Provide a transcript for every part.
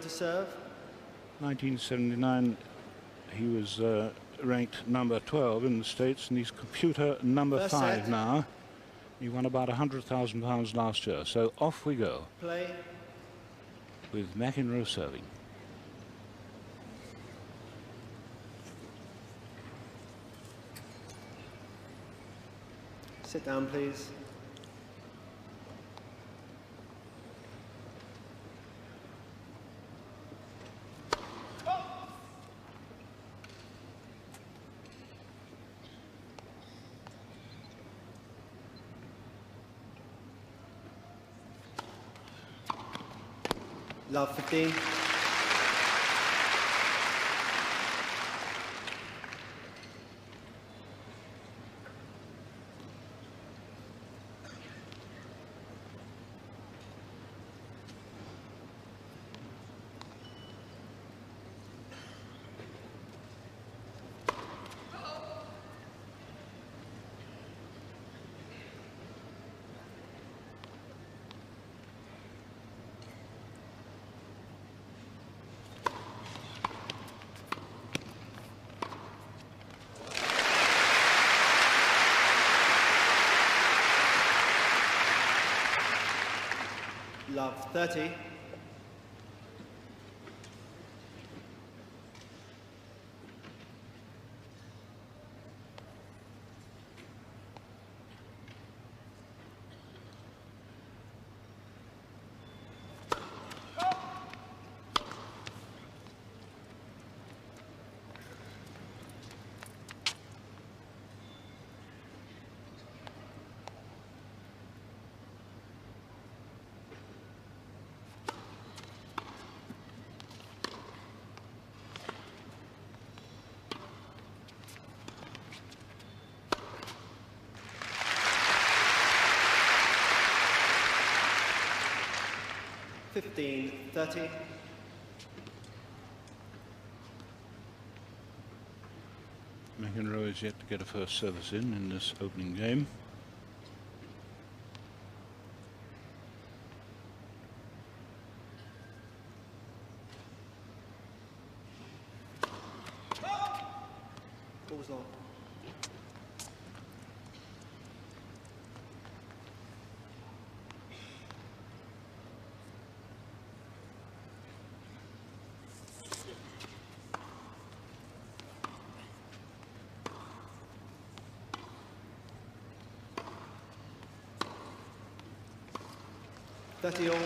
To serve. 1979, he was ranked number 12 in the States, and he's computer number First 5 set. now. He won about £100,000 last year. So off we go. Play. With McEnroe serving. Sit down, please. Love 15. Love 30. $15, $30. McEnroe is yet to get a first service in this opening game. What was long? $30 all.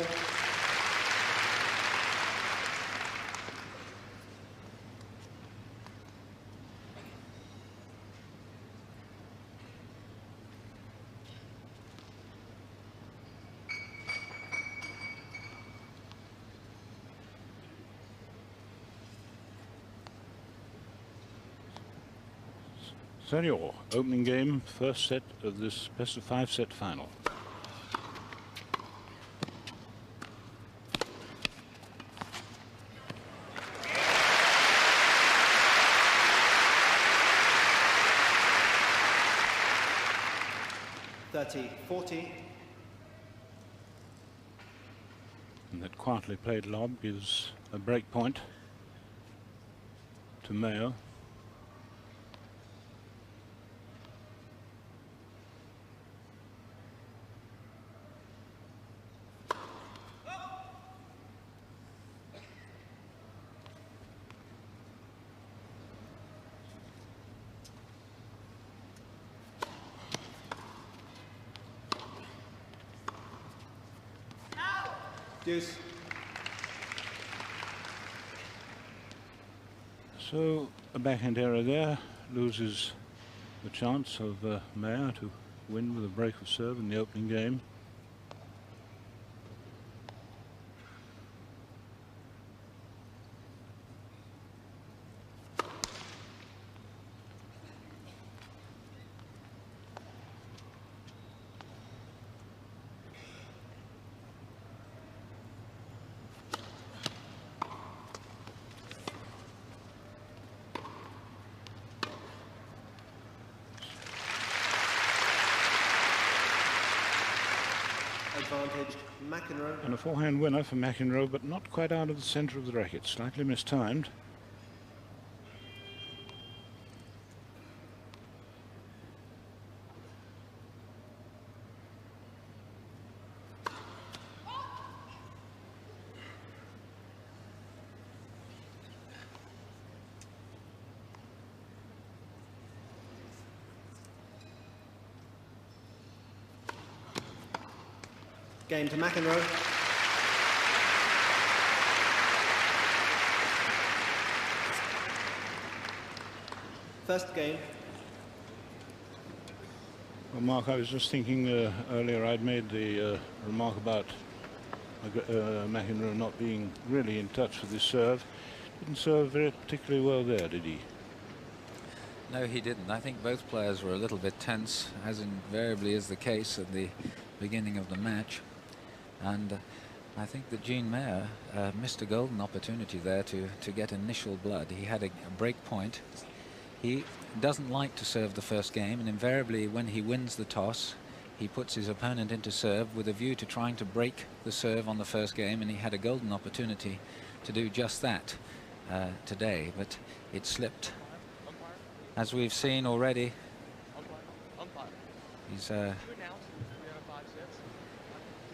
Senor, opening game, first set of this best of 5 set final. $30-40. And that quietly played lob gives a break point to Mayo. Deuce. So a backhand error there loses the chance of Mayer to win with a break of serve in the opening game. Advantage. McEnroe. And a forehand winner for McEnroe, but not quite out of the centre of the racket, slightly mistimed. Game to McEnroe. First game. Well, Mark, I was just thinking earlier I'd made the remark about McEnroe not being really in touch with his serve. Didn't serve very particularly well there, did he? No, he didn't. I think both players were a little bit tense, as invariably is the case at the beginning of the match. And I think that Gene Mayer missed a golden opportunity there to get initial blood. He had a break point. He doesn't like to serve the first game, and invariably when he wins the toss, he puts his opponent into serve with a view to trying to break the serve on the first game, and he had a golden opportunity to do just that today, but it slipped. As we've seen already,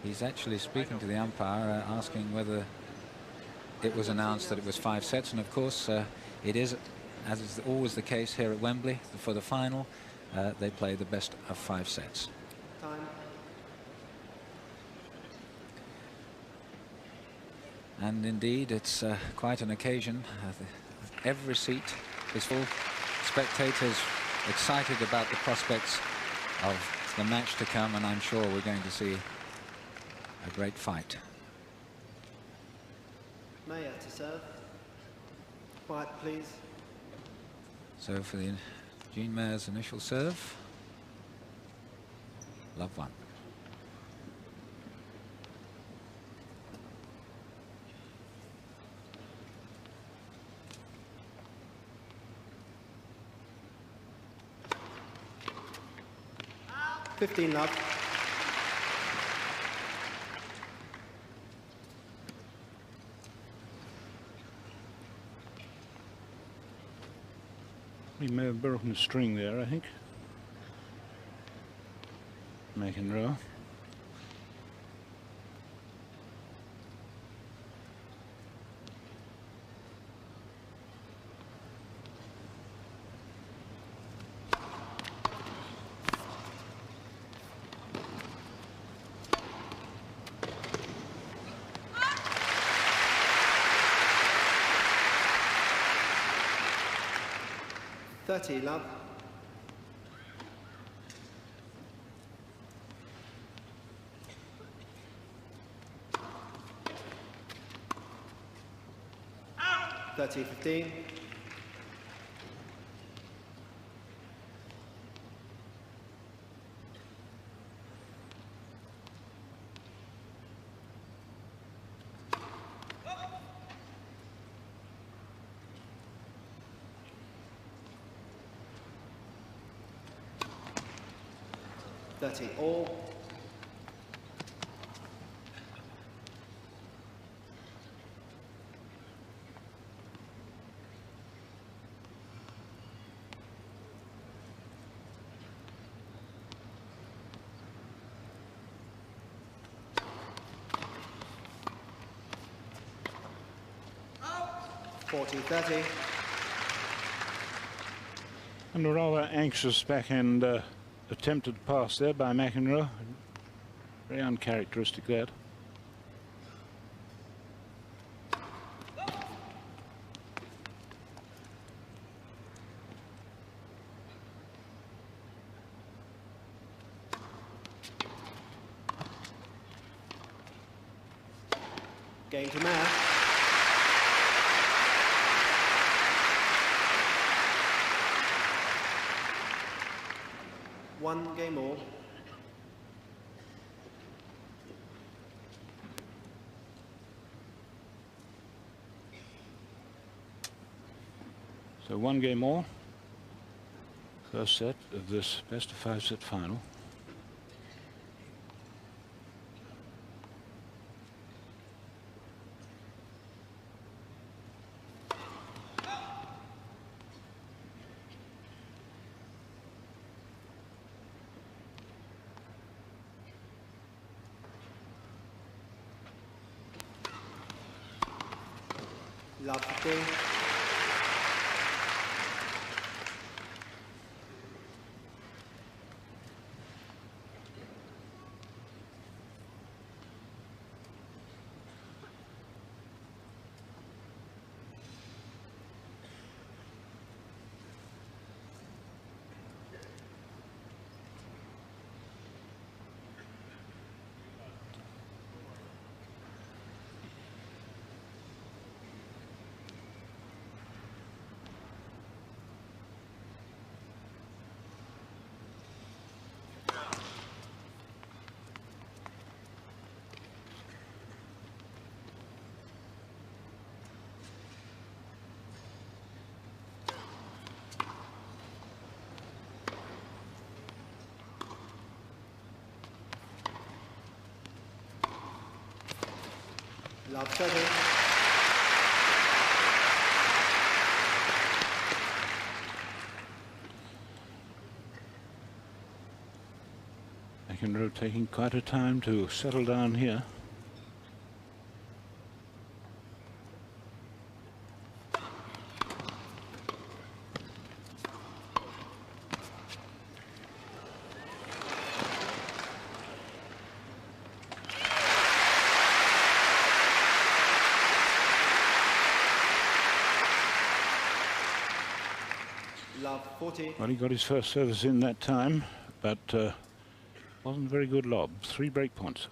he's actually speaking to the umpire, asking whether it was announced that it was 5 sets, and of course it is, as is always the case here at Wembley. For the final, they play the best of 5 sets. Time. And indeed, it's quite an occasion. Every seat is full. Spectators excited about the prospects of the match to come, and I'm sure we're going to see a great fight. Mayer to serve. Quiet, please. So for the Gene Mayer's initial serve, love 1. $15 love. He may have broken a string there, I think. McEnroe. $30 love. $30-15. $30 all. $40-30. And a rather anxious backhand attempted pass there by McEnroe. Very uncharacteristic that. Game to Mayer. One game all. So 1 game all. First set of this best of 5 set final. Love 15. Love 30. McEnroe taking quite a time to settle down here. Love 40. Well, he got his first service in that time, but wasn't a very good lob. 3 break points.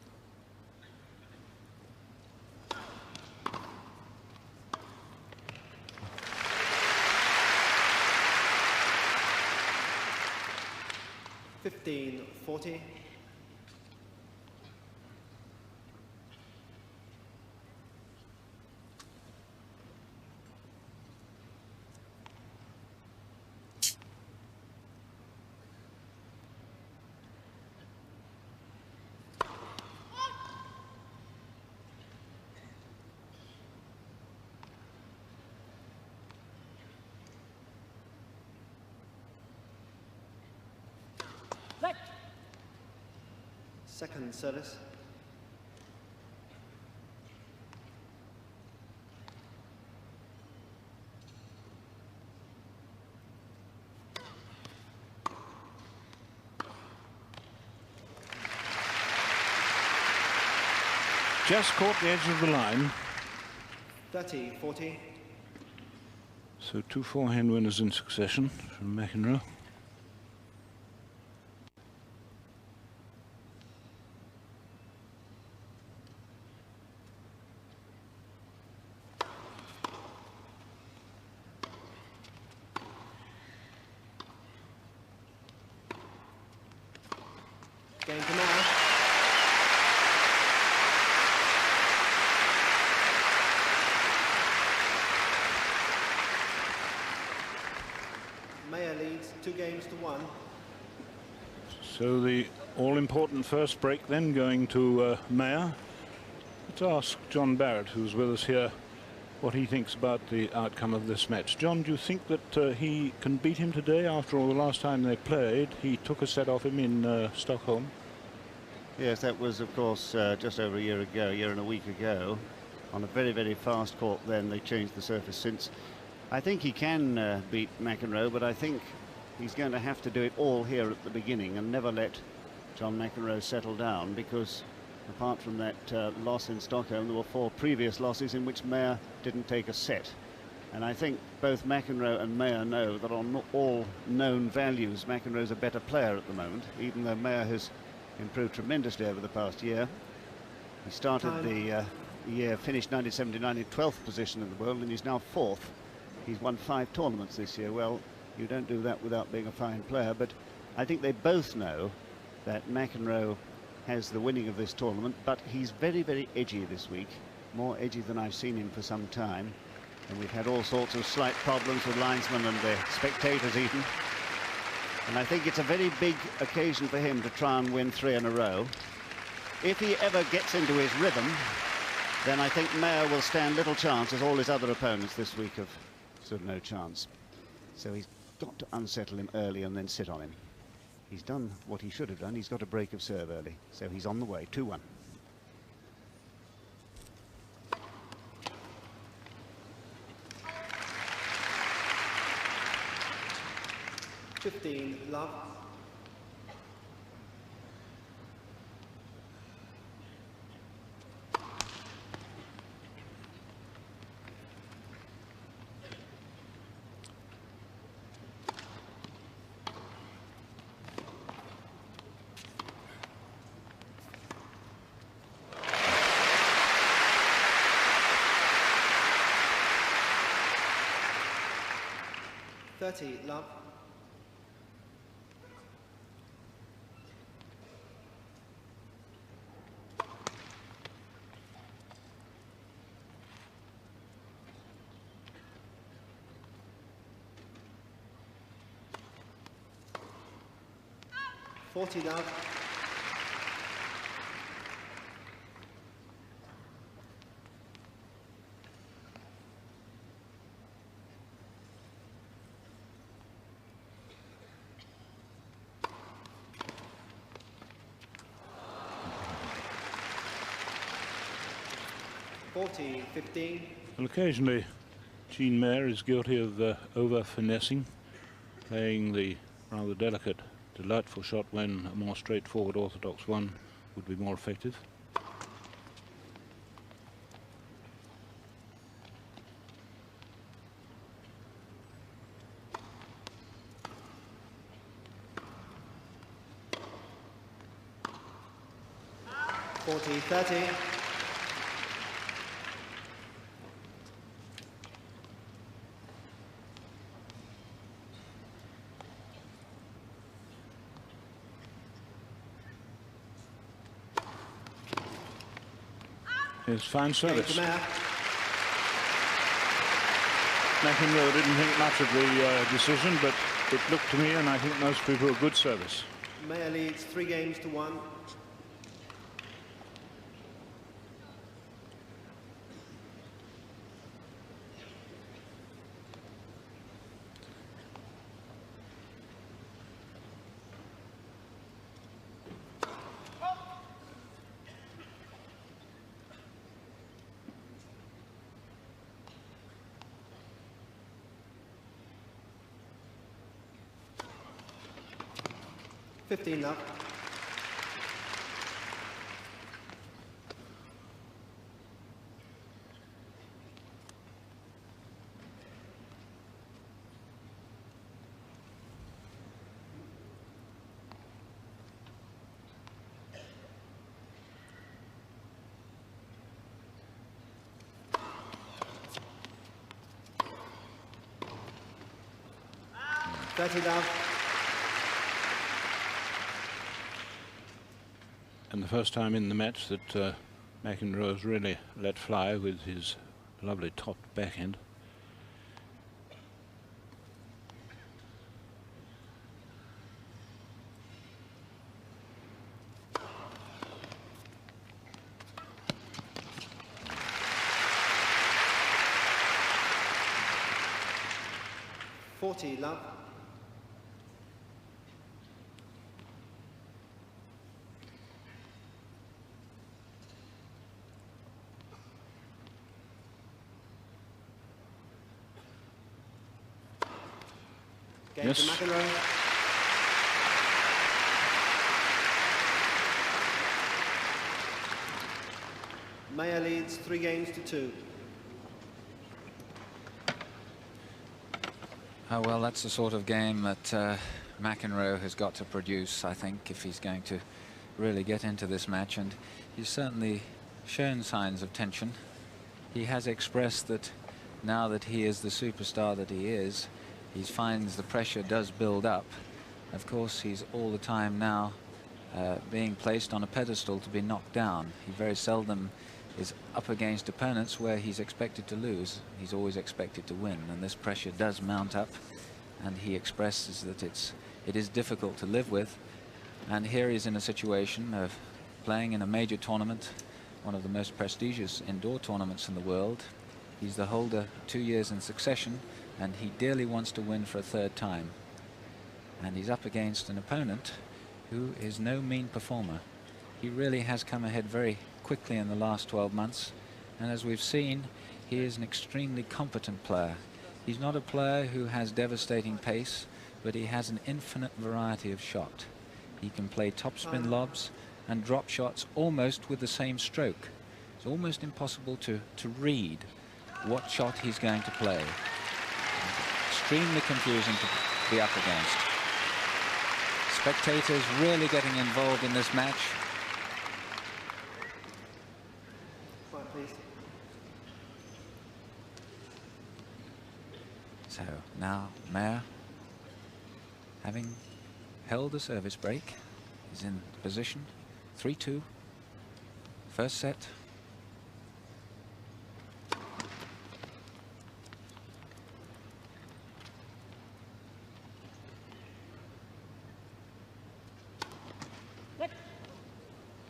(15-40). Second service. Just caught the edge of the line. 30-40. So 2 forehand winners in succession from McEnroe. Game to Maya. Maya leads 2-1. So the all-important first break then going to Mayer. Let's ask John Barrett, who's with us here, what he thinks about the outcome of this match. John, do you think that he can beat him today? After all, the last time they played, he took a set off him in Stockholm. Yes, that was, of course, just over a year and a week ago, on a very, very fast court. Then they changed the surface since. I think he can beat McEnroe, but I think he's going to have to do it all here at the beginning and never let John McEnroe settle down, because apart from that loss in Stockholm, there were 4 previous losses in which Mayer didn't take a set. And I think both McEnroe and Mayer know that on all known values, McEnroe's a better player at the moment, even though Mayer has improved tremendously over the past year. He started the year, finished 1979 in 12th position in the world, and he's now 4th. He's won 5 tournaments this year. Well, you don't do that without being a fine player, but I think they both know that McEnroe has the winning of this tournament, but he's very, very edgy this week, more edgy than I've seen him for some time, and we've had all sorts of slight problems with linesmen and the spectators even. And I think it's a very big occasion for him to try and win 3 in a row. If he ever gets into his rhythm, then I think Mayer will stand little chance, as all his other opponents this week have stood no chance. So he's got to unsettle him early and then sit on him. He's done what he should have done. He's got a break of serve early, so he's on the way. 2-1. 15 love. Love. $40 love. $40-15. Well, occasionally Jean Mayer is guilty of over-finessing, playing the rather delicate, delightful shot when a more straightforward orthodox one would be more effective. $40-30. His fine service. Mayer. McEnroe didn't think much of the decision, but it looked to me, and I think most people, a good service. Mayer leads 3-1. $15 love. $30 love. And the first time in the match that McEnroe has really let fly with his lovely top backhand. $40 love. Game Yes. to McEnroe. Mayer leads 3-2. Oh, well, that's the sort of game that McEnroe has got to produce, I think, if he's going to really get into this match. And he's certainly shown signs of tension. He has expressed that now that he is the superstar that he is, he finds the pressure does build up. Of course, he's all the time now being placed on a pedestal to be knocked down. He very seldom is up against opponents where he's expected to lose. He's always expected to win, and this pressure does mount up, and he expresses that it is difficult to live with. And here he's in a situation of playing in a major tournament, one of the most prestigious indoor tournaments in the world. He's the holder 2 years in succession, and he dearly wants to win for a third time. And he's up against an opponent who is no mean performer. He really has come ahead very quickly in the last 12 months, and as we've seen, he is an extremely competent player. He's not a player who has devastating pace, but he has an infinite variety of shot. He can play topspin lobs and drop shots almost with the same stroke. It's almost impossible to read what shot he's going to play. Extremely confusing to be up against. Spectators really getting involved in this match. Quiet, please. So now Mayer, having held the service break, is in position. 3-2. First set.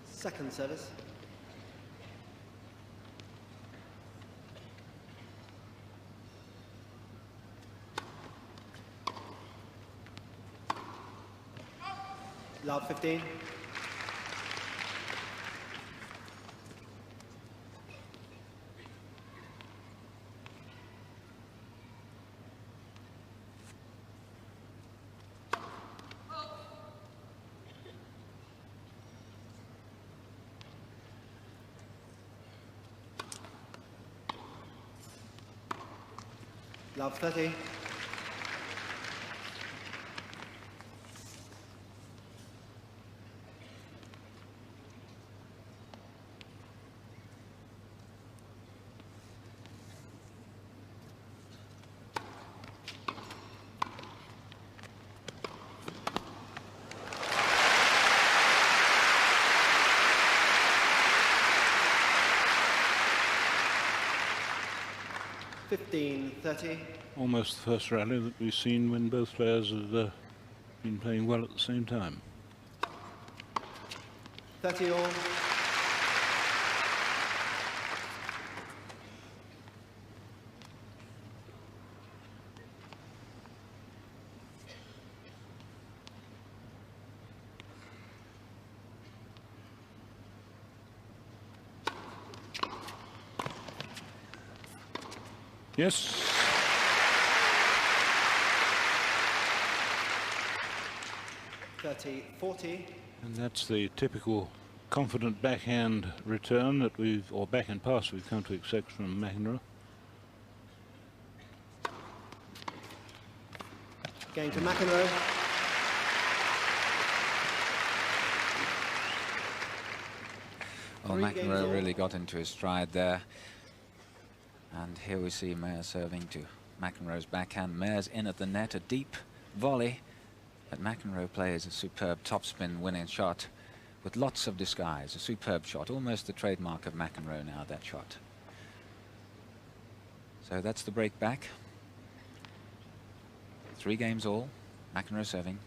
Second service. Love 15. Love 30. $15-30. Almost the first rally that we've seen when both players have been playing well at the same time. 30 all. Yes. $30-40. And that's the typical confident backhand return that we've, or backhand pass we've come to expect from McEnroe. Going to McEnroe. Well, McEnroe really got into his stride there. And here we see Mayer serving to McEnroe's backhand. Mayer's in at the net, a deep volley. But McEnroe plays a superb topspin winning shot with lots of disguise. A superb shot, almost the trademark of McEnroe now, that shot. So that's the break back. 3 games all. McEnroe serving.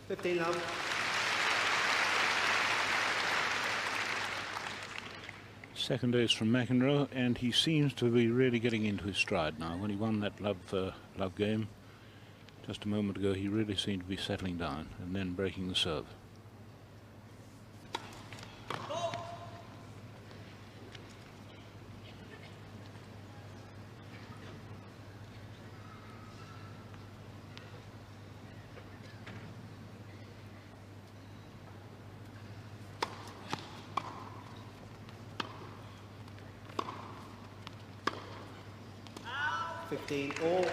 $15-love. Second ace from McEnroe, and he seems to be really getting into his stride now. When he won that love game just a moment ago, he really seemed to be settling down and then breaking the serve. All.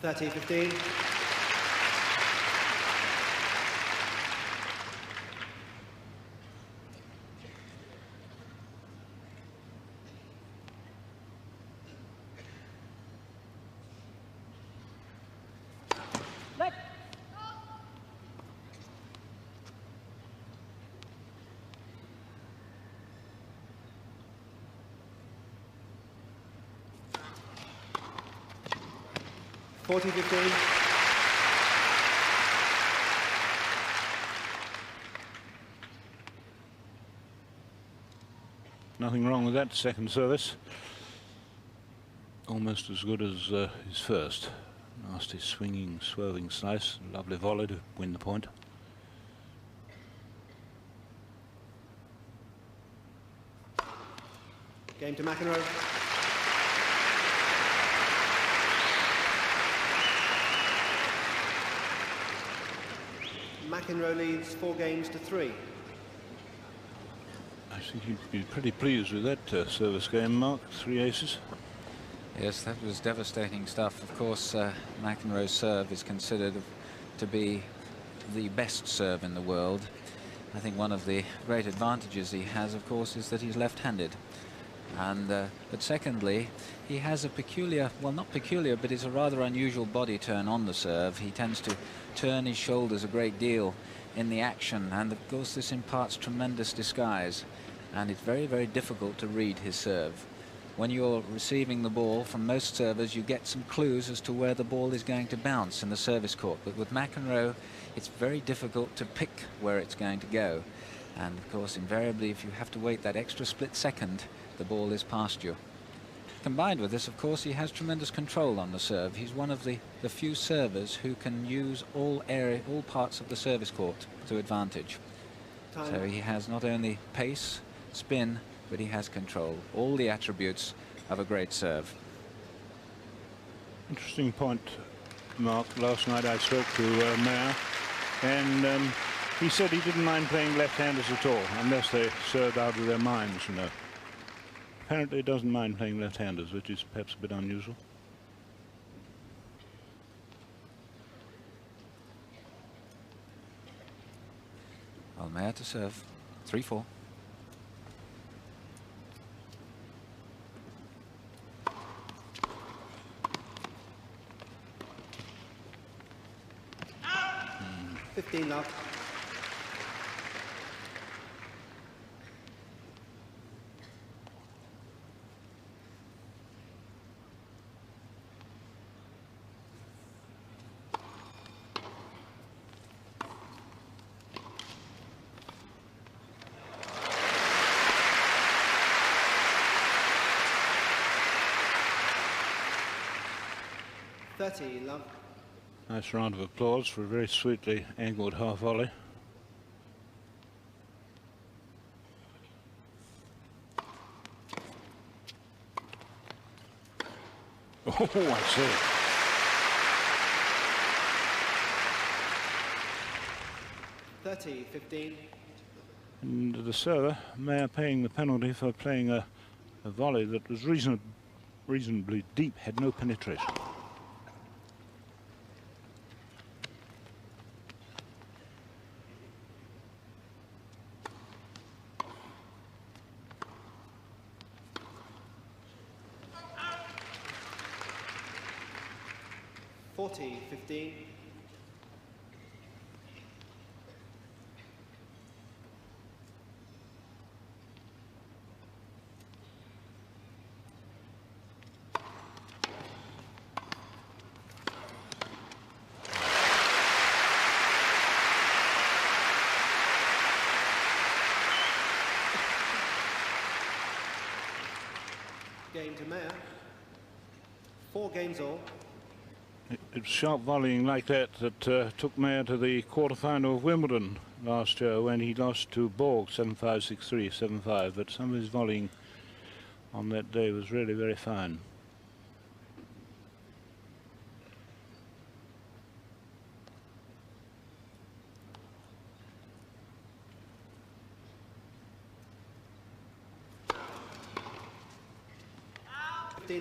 $30-15. $40-15. Nothing wrong with that second service. Almost as good as his first. Nasty swinging, swerving slice. Lovely volley to win the point. Game to McEnroe. McEnroe leads 4 games to 3. I think he'd be pretty pleased with that service game, Mark. 3 aces. Yes, that was devastating stuff. Of course, McEnroe's serve is considered to be the best serve in the world. I think one of the great advantages he has, of course, is that he's left-handed. And but secondly, he has a peculiar, well, not peculiar, but it's a rather unusual body turn on the serve. He tends to turn his shoulders a great deal in the action, and of course this imparts tremendous disguise, and it's very, very difficult to read his serve. When you're receiving the ball from most servers, you get some clues as to where the ball is going to bounce in the service court, but with McEnroe it's very difficult to pick where it's going to go, and of course invariably if you have to wait that extra split second, the ball is past you. Combined with this, of course, he has tremendous control on the serve. He's one of the few servers who can use all parts of the service court to advantage. Time. So he has not only pace, spin, but he has control. All the attributes of a great serve. Interesting point, Mark. Last night I spoke to Mayer, and he said he didn't mind playing left-handers at all, unless they served out of their minds, you know. Apparently he doesn't mind playing left-handers, which is perhaps a bit unusual. Mayer to serve. 3-4. Mm. 15 love. Love. Nice round of applause for a very sweetly angled half volley. Oh, I see. $30-15. And the server, Mayer paying the penalty for playing a volley that was reasonably deep, had no penetration. $40-15. Game to Mayer. 4 games all. It was sharp volleying like that that took Mayer to the quarter-final of Wimbledon last year when he lost to Borg 7-5, 6-3, 7-5. But some of his volleying on that day was really very fine.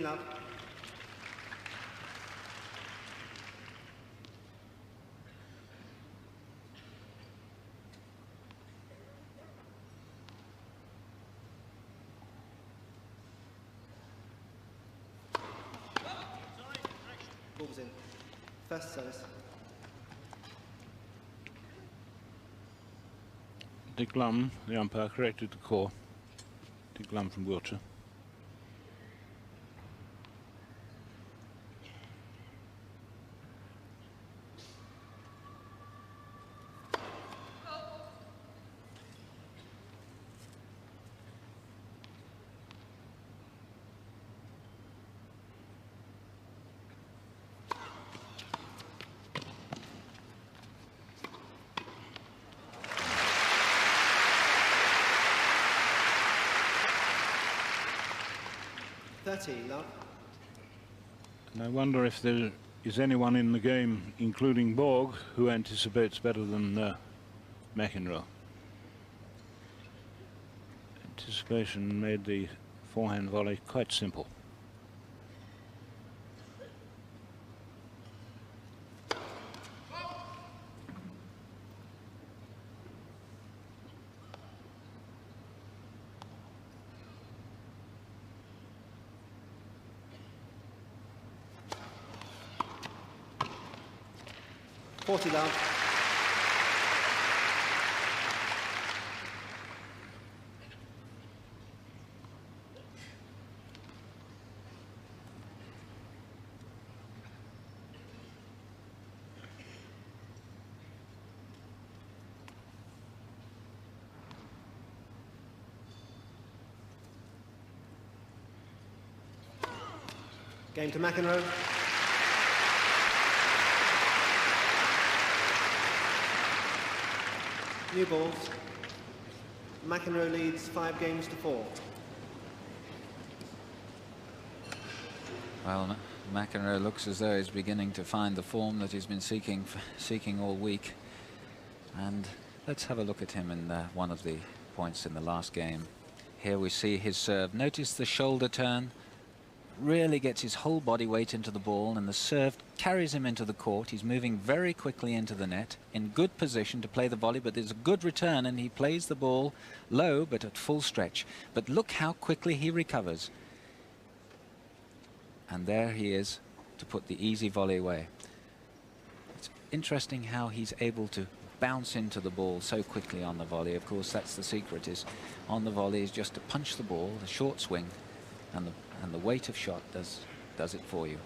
Love. Ball was in. First service. Dick Lum, the umpire, corrected the call. Dick Lum from Wiltshire. 30, love. And I wonder if there is anyone in the game, including Borg, who anticipates better than McEnroe. Anticipation made the forehand volley quite simple. Love. Game to McEnroe. New balls. McEnroe leads 5 games to 4. Well, McEnroe looks as though he's beginning to find the form that he's been seeking all week. And let's have a look at him in one of the points in the last game. Here we see his serve. Notice the shoulder turn. Really gets his whole body weight into the ball, and the serve carries him into the court. He's moving very quickly into the net, in good position to play the volley, but there's a good return, and he plays the ball low but at full stretch. But look how quickly he recovers. And there he is to put the easy volley away. It's interesting how he's able to bounce into the ball so quickly on the volley. Of course, that's the secret, is on the volley is just to punch the ball, the short swing, and the weight of shot does it for you.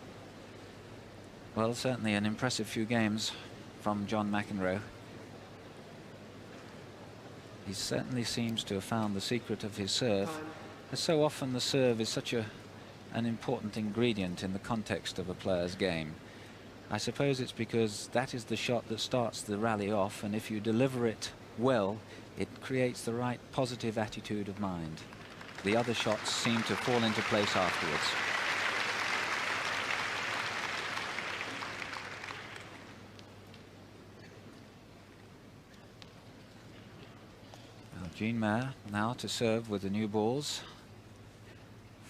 Well, certainly an impressive few games from John McEnroe. He certainly seems to have found the secret of his serve. As so often the serve is such an important ingredient in the context of a player's game. I suppose it's because that is the shot that starts the rally off, and if you deliver it well, it creates the right positive attitude of mind. The other shots seem to fall into place afterwards. Now Jean Maher now to serve with the new balls.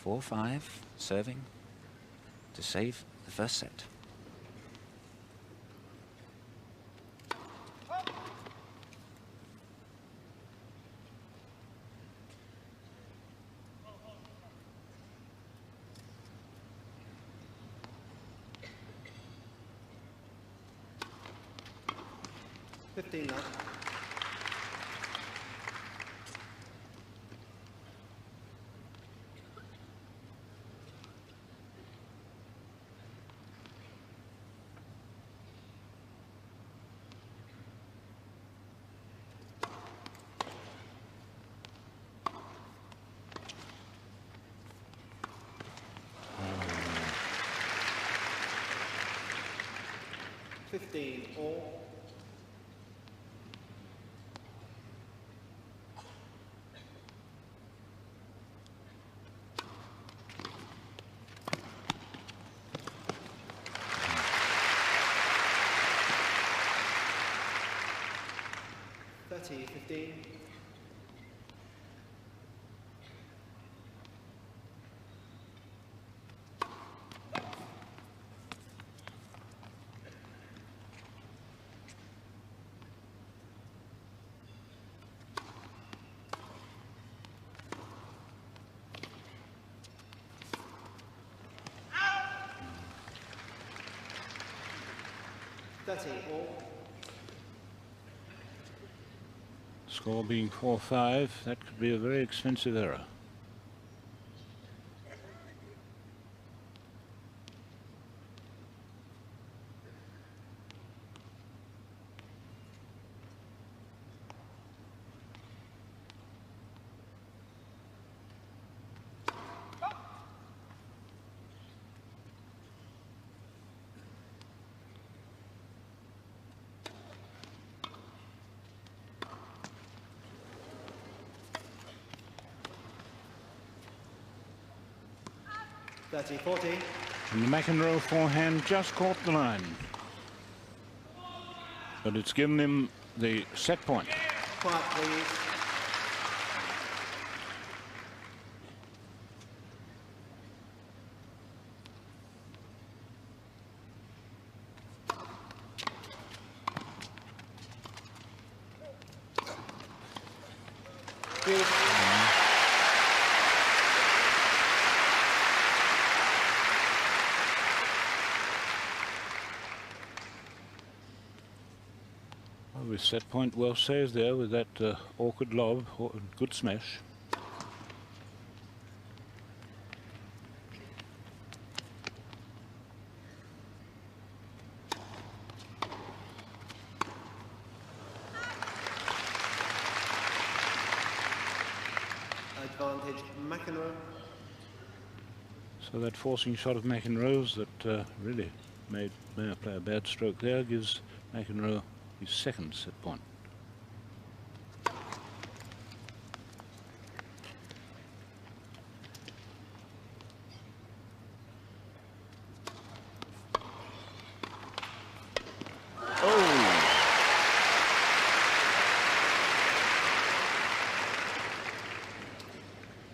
4-5, serving to save the first set. Love. All. $15. All. Score being 4-5, that could be a very expensive error. 30-40. And the McEnroe forehand just caught the line. But it's given him the set point. Quiet, please. With set point well saved there with that awkward lob, good smash. Advantage McEnroe. So that forcing shot of McEnroe's that really made Mayer play a bad stroke there gives McEnroe his second set point.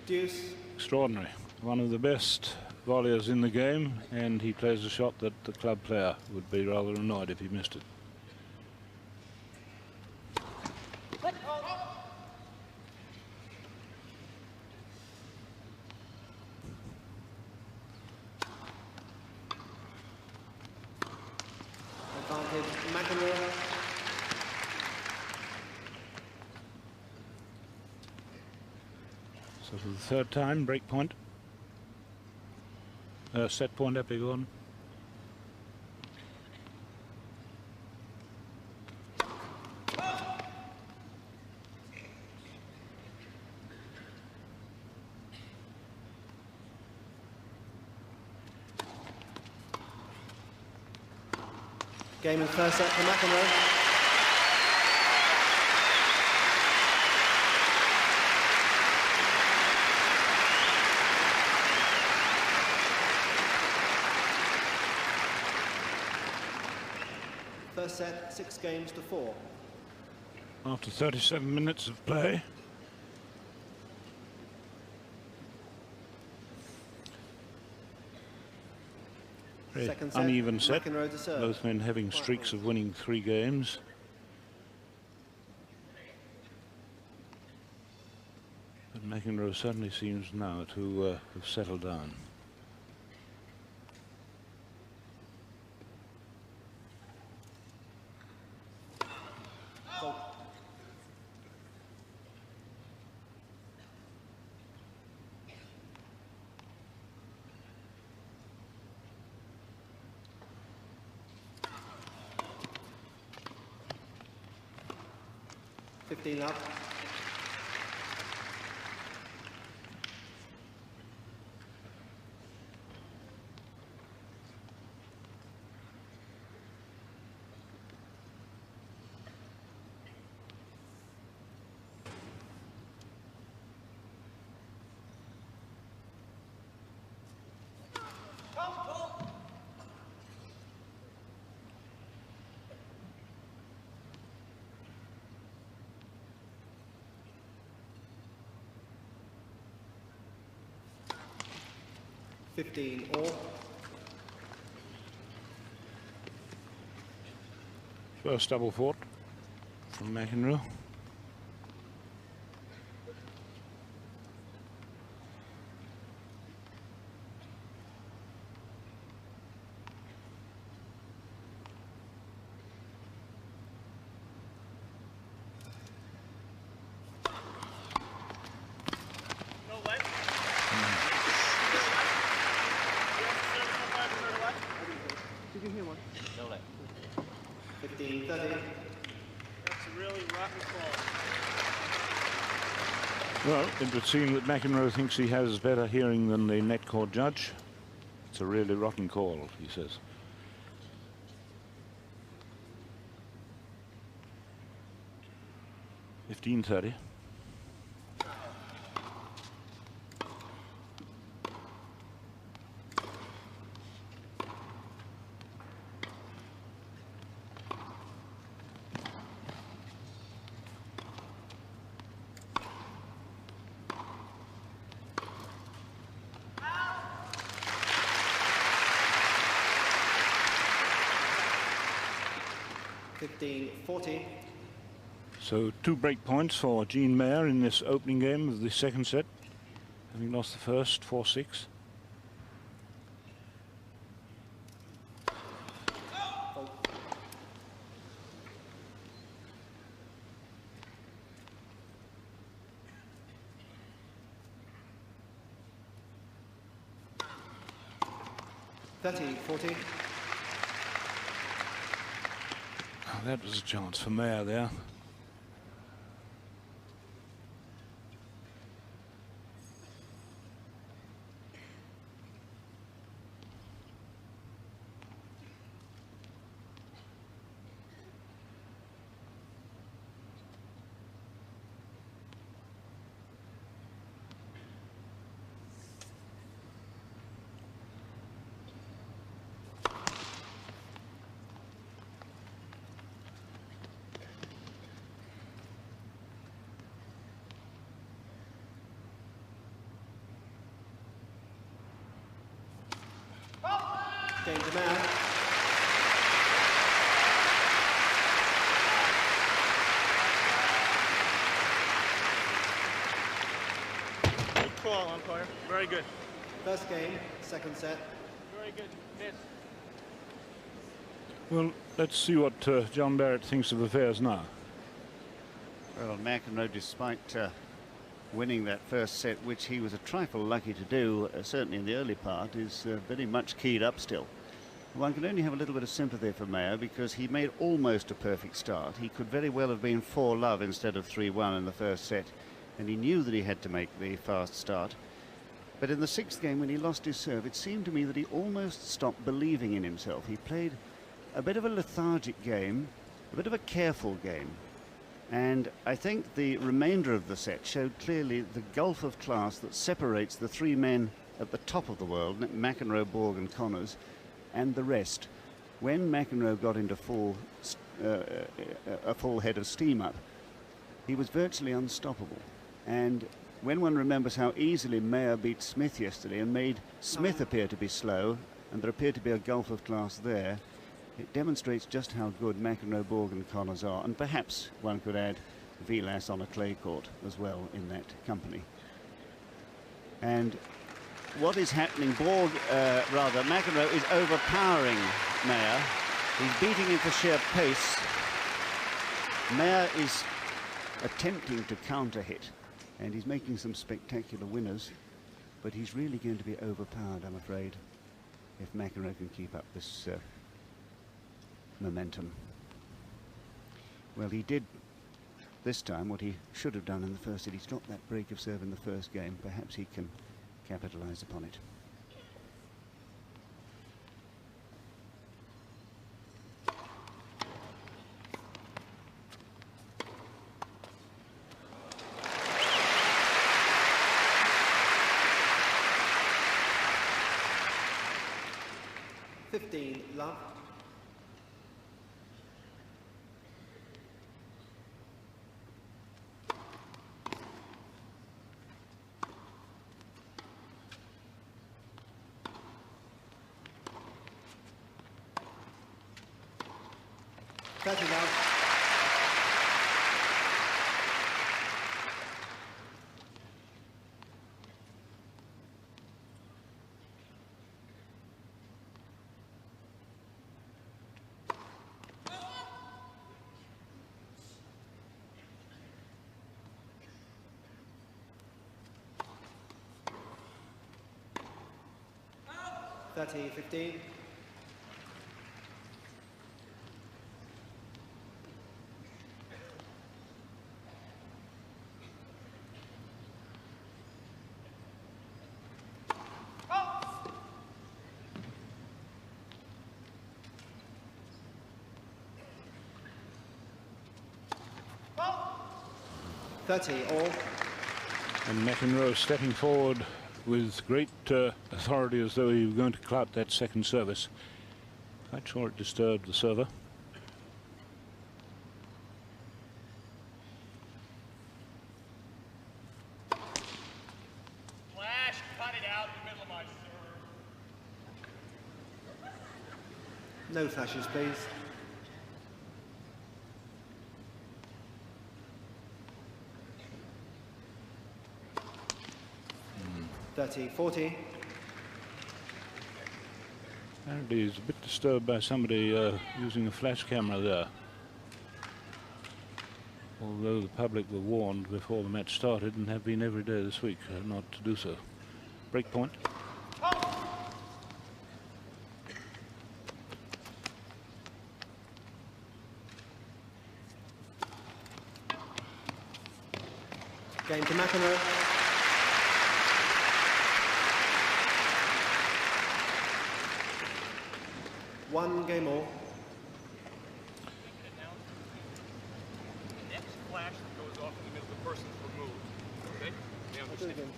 Deuce. Extraordinary. One of the best volleyers in the game, and he plays a shot that the club player would be rather annoyed if he missed it. Advantage McEnroe. So for the third time, break point. Set point, I beg your pardon. Game in first set for McEnroe. First set, 6-4. After 37 minutes of play. Very Second set, uneven set. McEnroe to serve. Both men having streaks of winning 3 games. But McEnroe certainly seems now to have settled down. Up. All. First double fought from McEnroe. Did you hear one? No left. 15-30. That's a really rotten call. Well, it would seem that McEnroe thinks he has better hearing than the net court judge. It's a really rotten call, he says. $15.30. 15-40. So 2 break points for Jean Mayer in this opening game of the second set, having lost the first 4-6. Oh, that was a chance for Mayer there. Game to Mayer. Good call, umpire. Very good. First game, second set. Very good. Miss. Well, let's see what John Barrett thinks of affairs now. Well, McEnroe, despite winning that first set, which he was a trifle lucky to do, certainly in the early part, is very much keyed up still. One can only have a little bit of sympathy for Mayer because he made almost a perfect start. He could very well have been 4-love instead of 3-1 in the first set, and he knew that he had to make the fast start. But in the sixth game, when he lost his serve, it seemed to me that he almost stopped believing in himself. He played a bit of a lethargic game, a bit of a careful game. And I think the remainder of the set showed clearly the gulf of class that separates the 3 men at the top of the world, McEnroe, Borg and Connors, and the rest. When McEnroe got into a full head of steam up, he was virtually unstoppable. And when one remembers how easily Mayer beat Smith yesterday and made Smith appear to be slow, and there appeared to be a gulf of class there, it demonstrates just how good McEnroe, Borg and Connors are, and perhaps one could add Vilas on a clay court as well in that company. And what is happening, McEnroe is overpowering Mayer. He's beating him for sheer pace. Mayer is attempting to counter hit, and he's making some spectacular winners, but he's really going to be overpowered, I'm afraid, if McEnroe can keep up this momentum. Well, he did this time what he should have done in the first set. He stopped that break of serve in the first game. Perhaps he can capitalize upon it. Love. That's enough. That's 15. All. And McEnroe stepping forward with great authority, as though he were going to clout that second service. Quite sure it disturbed the server. Flash, cut it out in the middle of my serve. No flashes, please. 30-40. Apparently he's a bit disturbed by somebody using a flash camera there. Although the public were warned before the match started and have been every day this week not to do so. Break point. Game to McEnroe. One game all. The next flash that goes off in the middle, the person's removed. Okay? They I'll do it understand. again.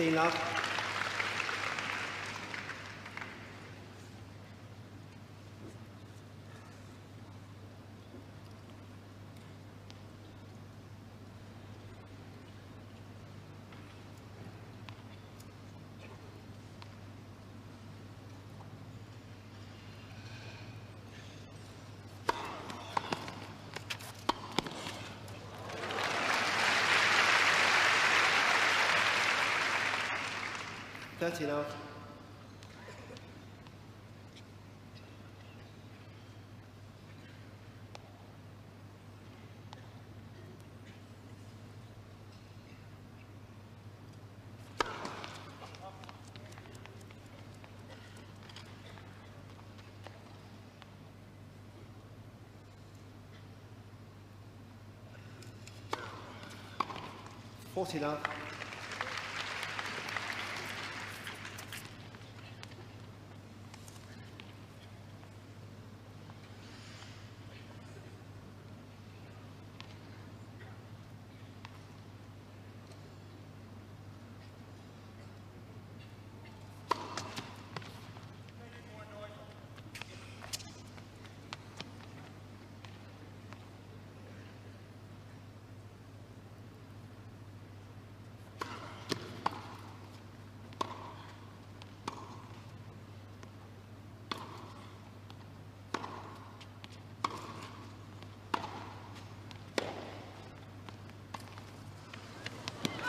Love. Love. Love.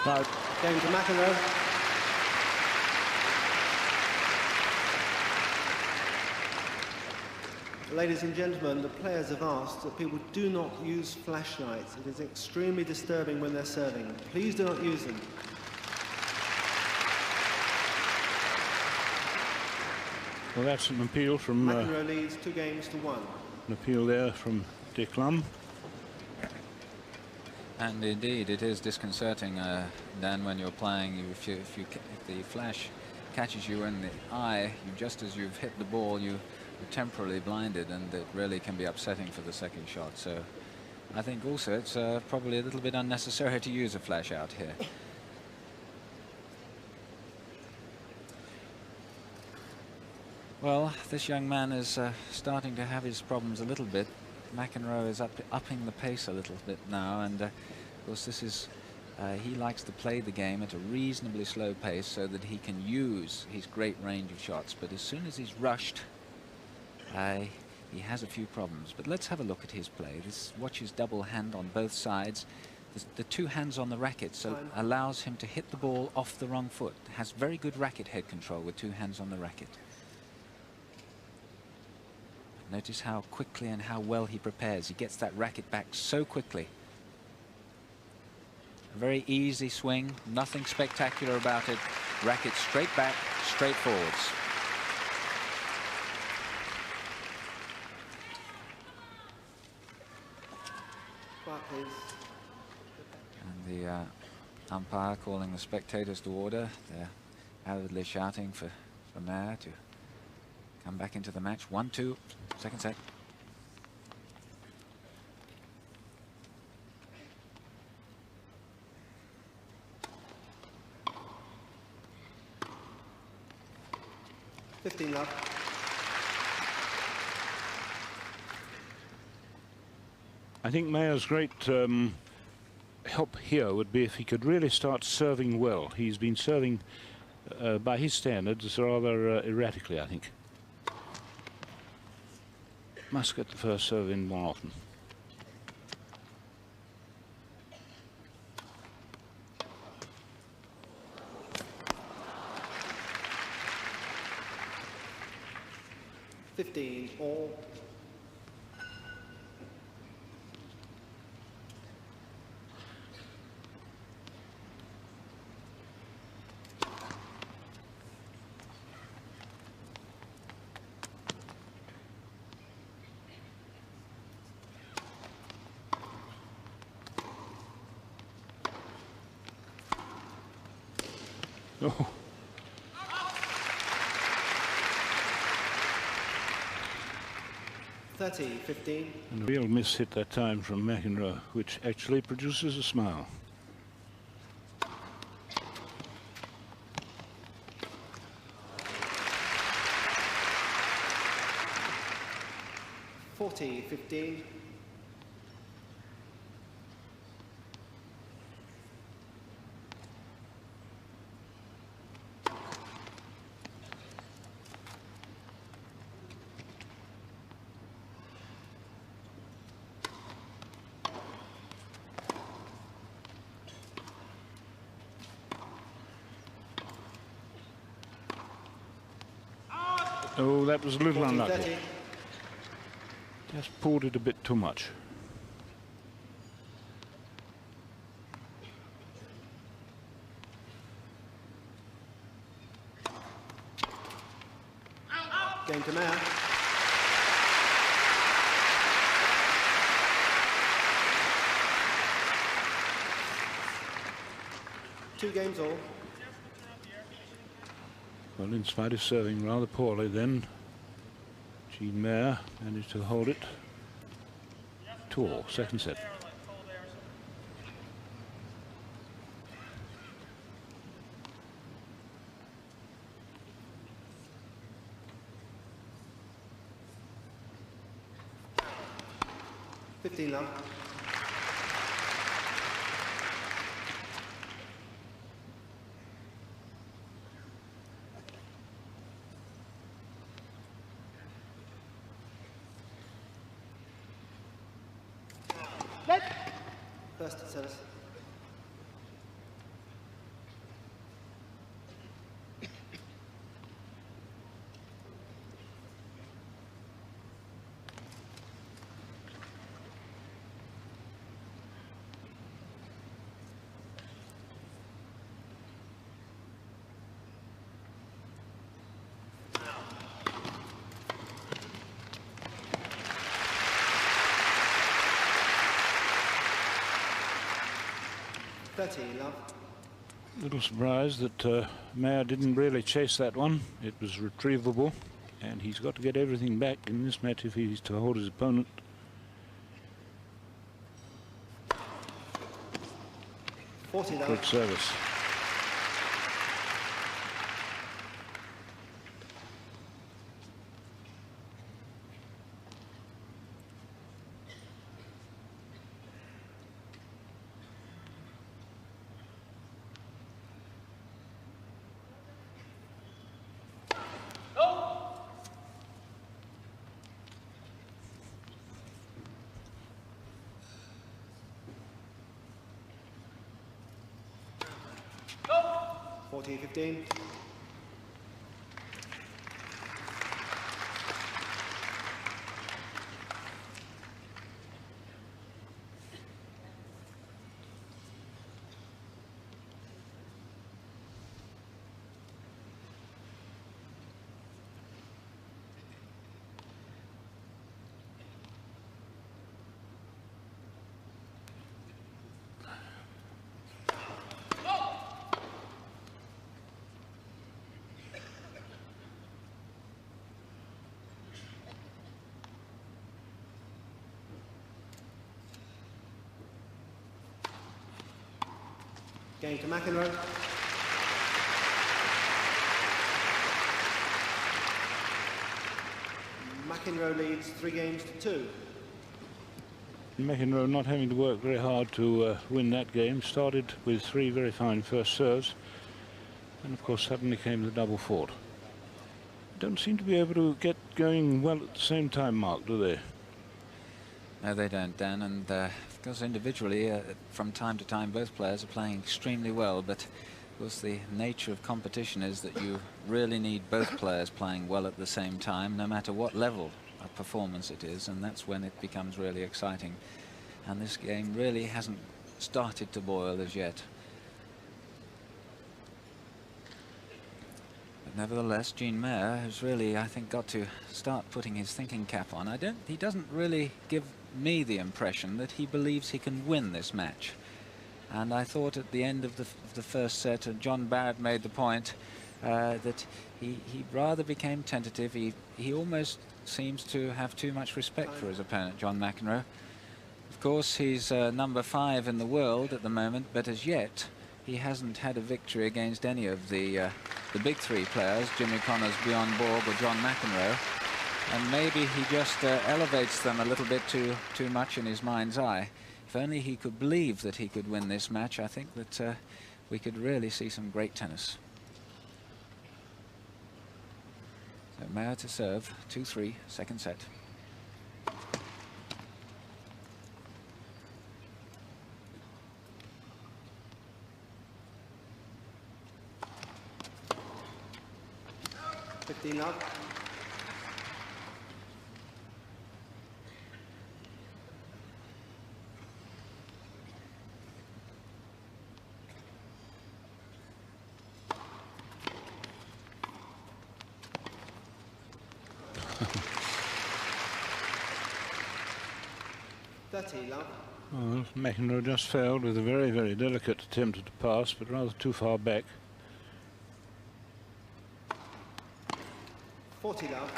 Right. Game to McEnroe. Ladies and gentlemen, the players have asked that people do not use flashlights. It is extremely disturbing when they're serving. Please do not use them. Well, that's an appeal from McEnroe leads 2-1. an appeal there from Dick Lum. And indeed, it is disconcerting, Dan, when you're playing. If the flash catches you in the eye, just as you've hit the ball, you're temporarily blinded, and it really can be upsetting for the second shot. So I think also it's probably a little bit unnecessary to use a flash out here. Well, this young man is starting to have his problems a little bit. McEnroe is upping the pace a little bit now, and of course this is he likes to play the game at a reasonably slow pace so that he can use his great range of shots. But as soon as he's rushed, he has a few problems. But let's have a look at his play. Watch his double hand on both sides. The two hands on the racket so allows him to hit the ball off the wrong foot. Has very good racket head control with two hands on the racket. Notice how quickly and how well he prepares. He gets that racket back so quickly. A very easy swing, nothing spectacular about it. Racket straight back, straight forwards. And the umpire calling the spectators to order. They're avidly shouting for Mayer to come back into the match. 1-2, second set. Love. I think Mayer's great help here would be if he could really start serving well. He's been serving, by his standards, rather erratically, I think. Must get the first serve in more often. All. Oh. $30-15. And a real miss hit that time from McEnroe, which actually produces a smile. $40-15. Oh, that was a little 40-30. unlucky. Just pulled it a bit too much. Game to Mayer. Two games all. Well, in spite of serving rather poorly then, Jean Mayer managed to hold it. 2-all, second set. $15. First service. Love. Little surprised that Mayer didn't really chase that one. It was retrievable, and he's got to get everything back in this match if he's to hold his opponent. $40. Good service. $40-15. Game to McEnroe. McEnroe leads 3-2. McEnroe not having to work very hard to win that game. Started with 3 very fine first serves, and of course suddenly came the double fault. Don't seem to be able to get going well at the same time, Mark, do they? No, they don't, Dan, and of course individually from time to time both players are playing extremely well, but of course the nature of competition is that you really need both players playing well at the same time, no matter what level of performance it is, and that's when it becomes really exciting. And this game really hasn't started to boil as yet. But nevertheless, Gene Mayer has really, I think, got to start putting his thinking cap on. He doesn't really give me the impression that he believes he can win this match. And I thought at the end of the first set, John Barrett made the point that he rather became tentative. He almost seems to have too much respect for his opponent, John McEnroe. Of course, he's number 5 in the world at the moment, but as yet he hasn't had a victory against any of the big 3 players, Jimmy Connors, Bjorn Borg or John McEnroe. And maybe he just elevates them a little bit too much in his mind's eye. If only he could believe that he could win this match, I think that we could really see some great tennis. So Mayer to serve, 2-3, second set. Love. Well, McEnroe just failed with a very, very delicate attempt at a pass, but rather too far back. 40 love.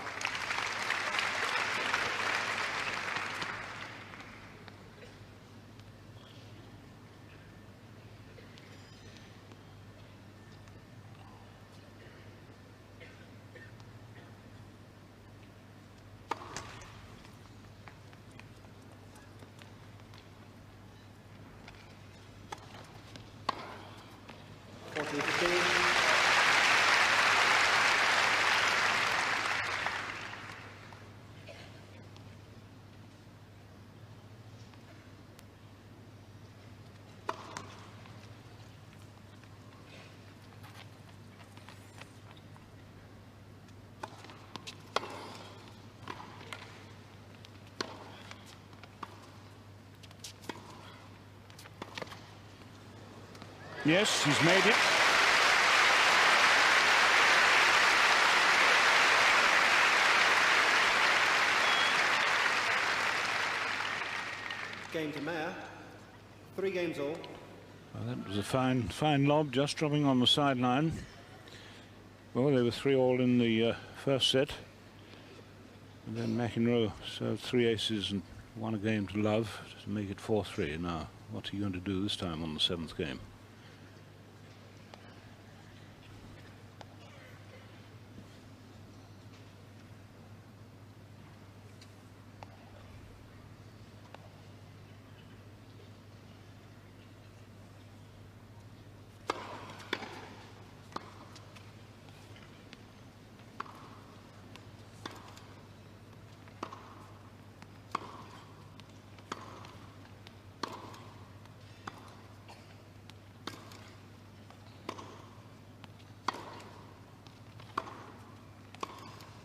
Yes, he's made it. Game to Mayer. 3 games all. Well, that was a fine lob, just dropping on the sideline. Well, they were 3-all in the first set. And then McEnroe served 3 aces and won a game to love to make it 4-3. Now, what's he going to do this time on the 7th game?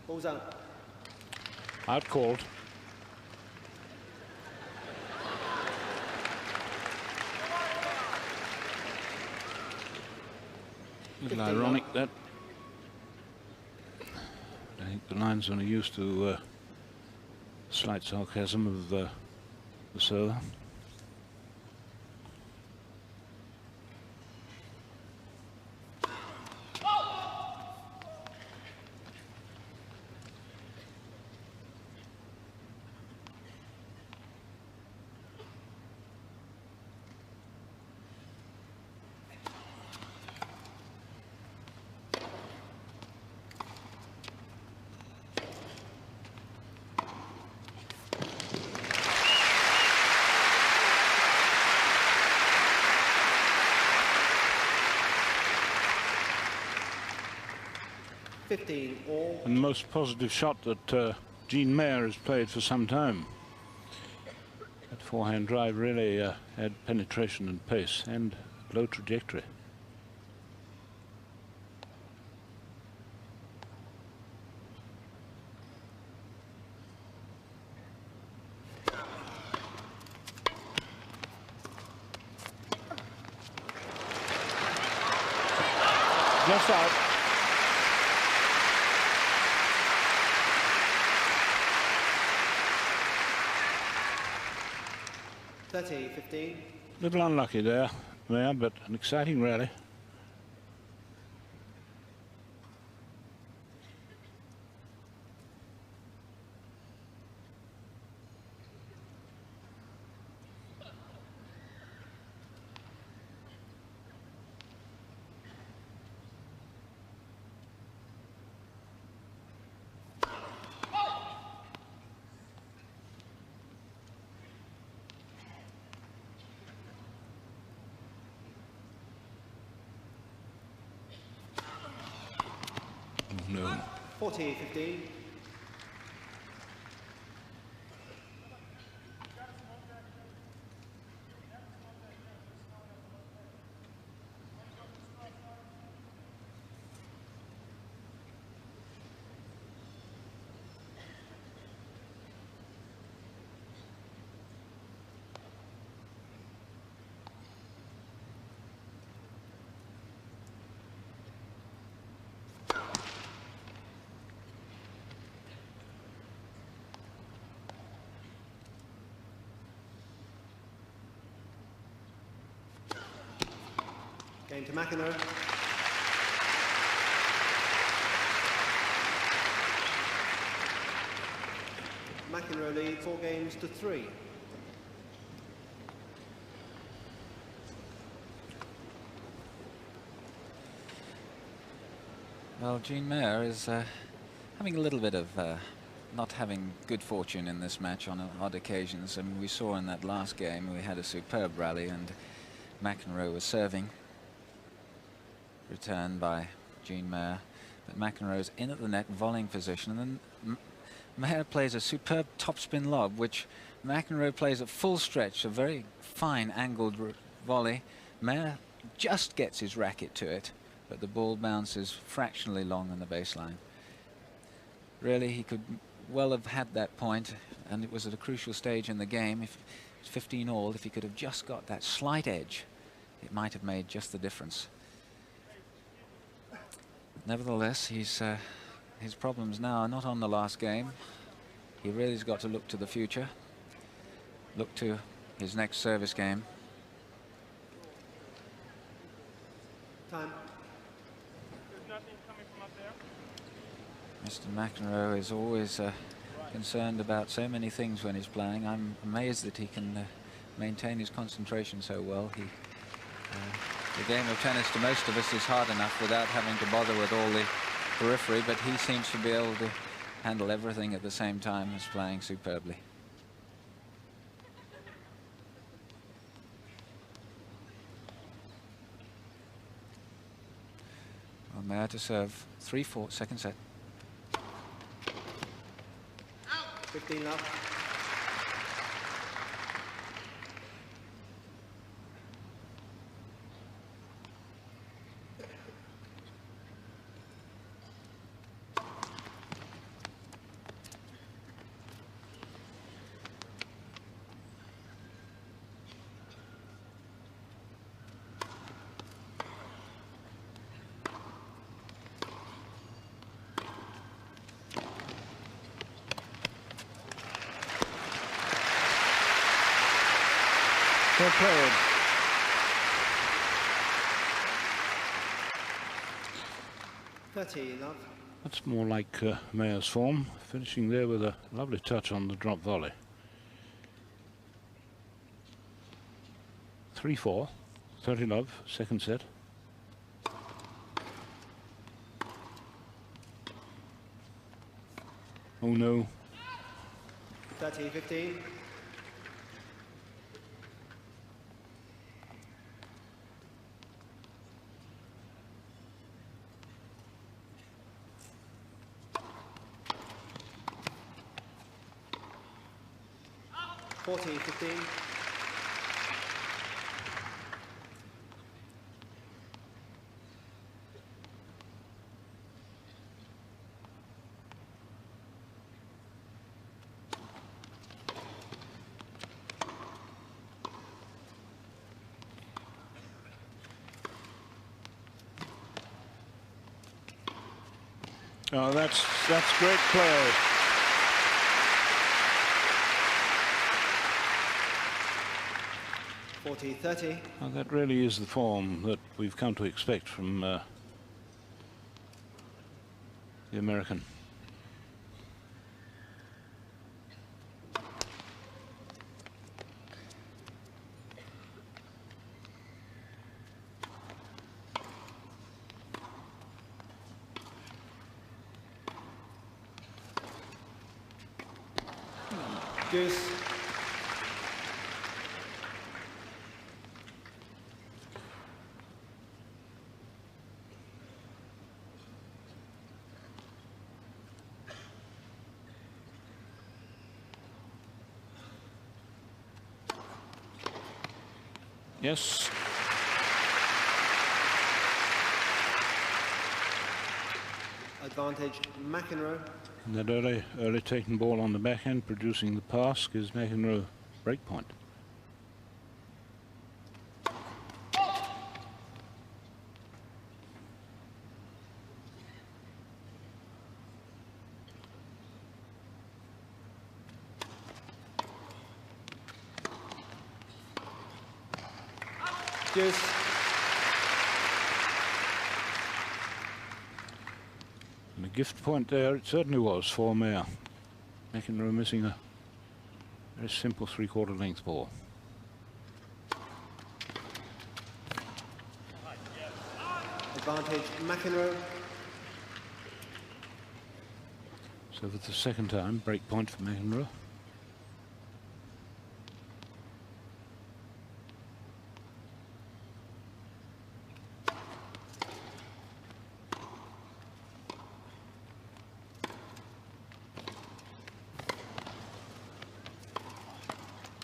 Ball's out. Out called. A little ironic that. I think the line's only used to slight sarcasm of the server. 15 all. And the most positive shot that Gene Mayer has played for some time. That forehand drive really had penetration and pace and low trajectory. Just out. $30-15. Little unlucky there, but an exciting rally. No. 40-15. Game to McEnroe. McEnroe leads 4-3. Well, Gene Mayer is having a little bit of not having good fortune in this match on odd occasions. I mean, we saw in that last game we had a superb rally and McEnroe was serving. Return by Gene Mayer, but McEnroe's in at the net, volleying position, and then Mayer plays a superb topspin lob, which McEnroe plays at full stretch, a very fine angled volley. Mayer just gets his racket to it, but the ball bounces fractionally long on the baseline. Really, he could well have had that point, and it was at a crucial stage in the game. If it's 15 all, if he could have just got that slight edge, it might have made just the difference. Nevertheless, his problems now are not on the last game. He really has got to look to the future, look to his next service game. Time. There's nothing coming from up there. Mr. McEnroe is always concerned about so many things when he's playing. I'm amazed that he can maintain his concentration so well. The game of tennis to most of us is hard enough without having to bother with all the periphery, but he seems to be able to handle everything at the same time as playing superbly. Well, Mayer to serve 3-4, second set. 15 love. Well played. Love. That's more like Mayer's form, finishing there with a lovely touch on the drop volley. 3-4, 30 love, second set. Oh no. 30-15. 14-15. Oh, that's great play. $40-30. Well, that really is the form that we've come to expect from the American. Deuce. Yes. Advantage McEnroe. And that early taken ball on the backhand, producing the pass, gives McEnroe break point. Deuce. And a gift point there, it certainly was for Mayer. McEnroe missing a very simple three-quarter length ball. Advantage McEnroe. So for the second time, break point for McEnroe.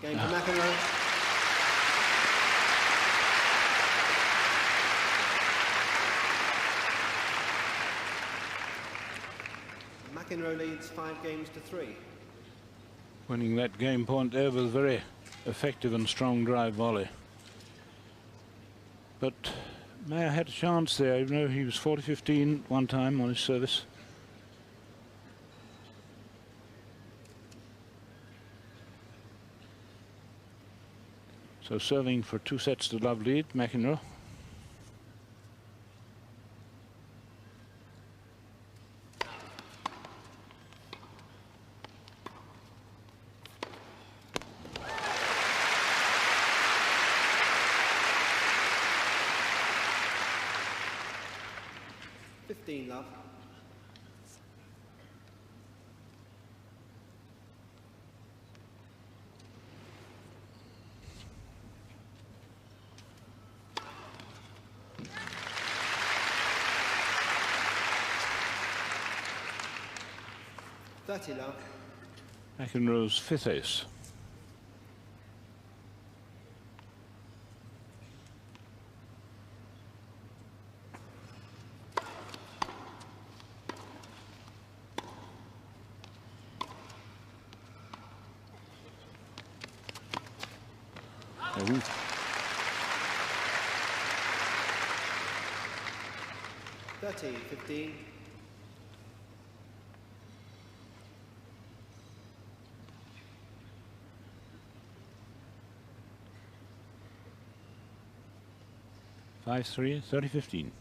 Game for McEnroe. McEnroe leads 5-3. Winning that game point there with a very effective and strong drive volley. But Mayer had a chance there, even though he was 40-15 one time on his service. So serving for 2 sets to love lead, McEnroe. Love. Love. McEnroe's 5th ace. Oh. 30-15. 5-3, 30-15.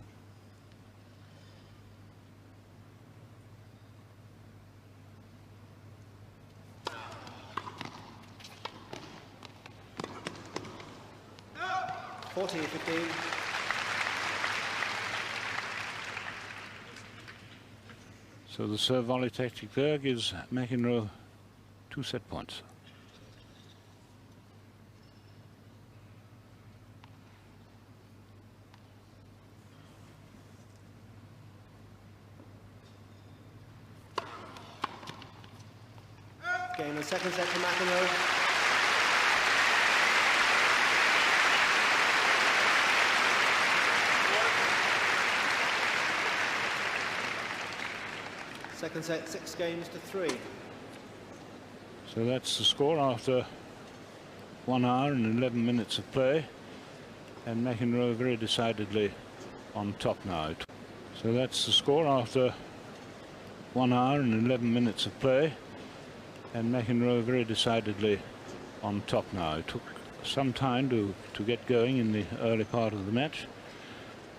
So the serve volley tactic there gives McEnroe 2 set points. Game the second set for McEnroe. Second set, 6 games to 3. So that's the score after 1 hour and 11 minutes of play, and McEnroe very decidedly on top now. So that's the score after 1 hour and 11 minutes of play, and McEnroe very decidedly on top now. It took some time to get going in the early part of the match,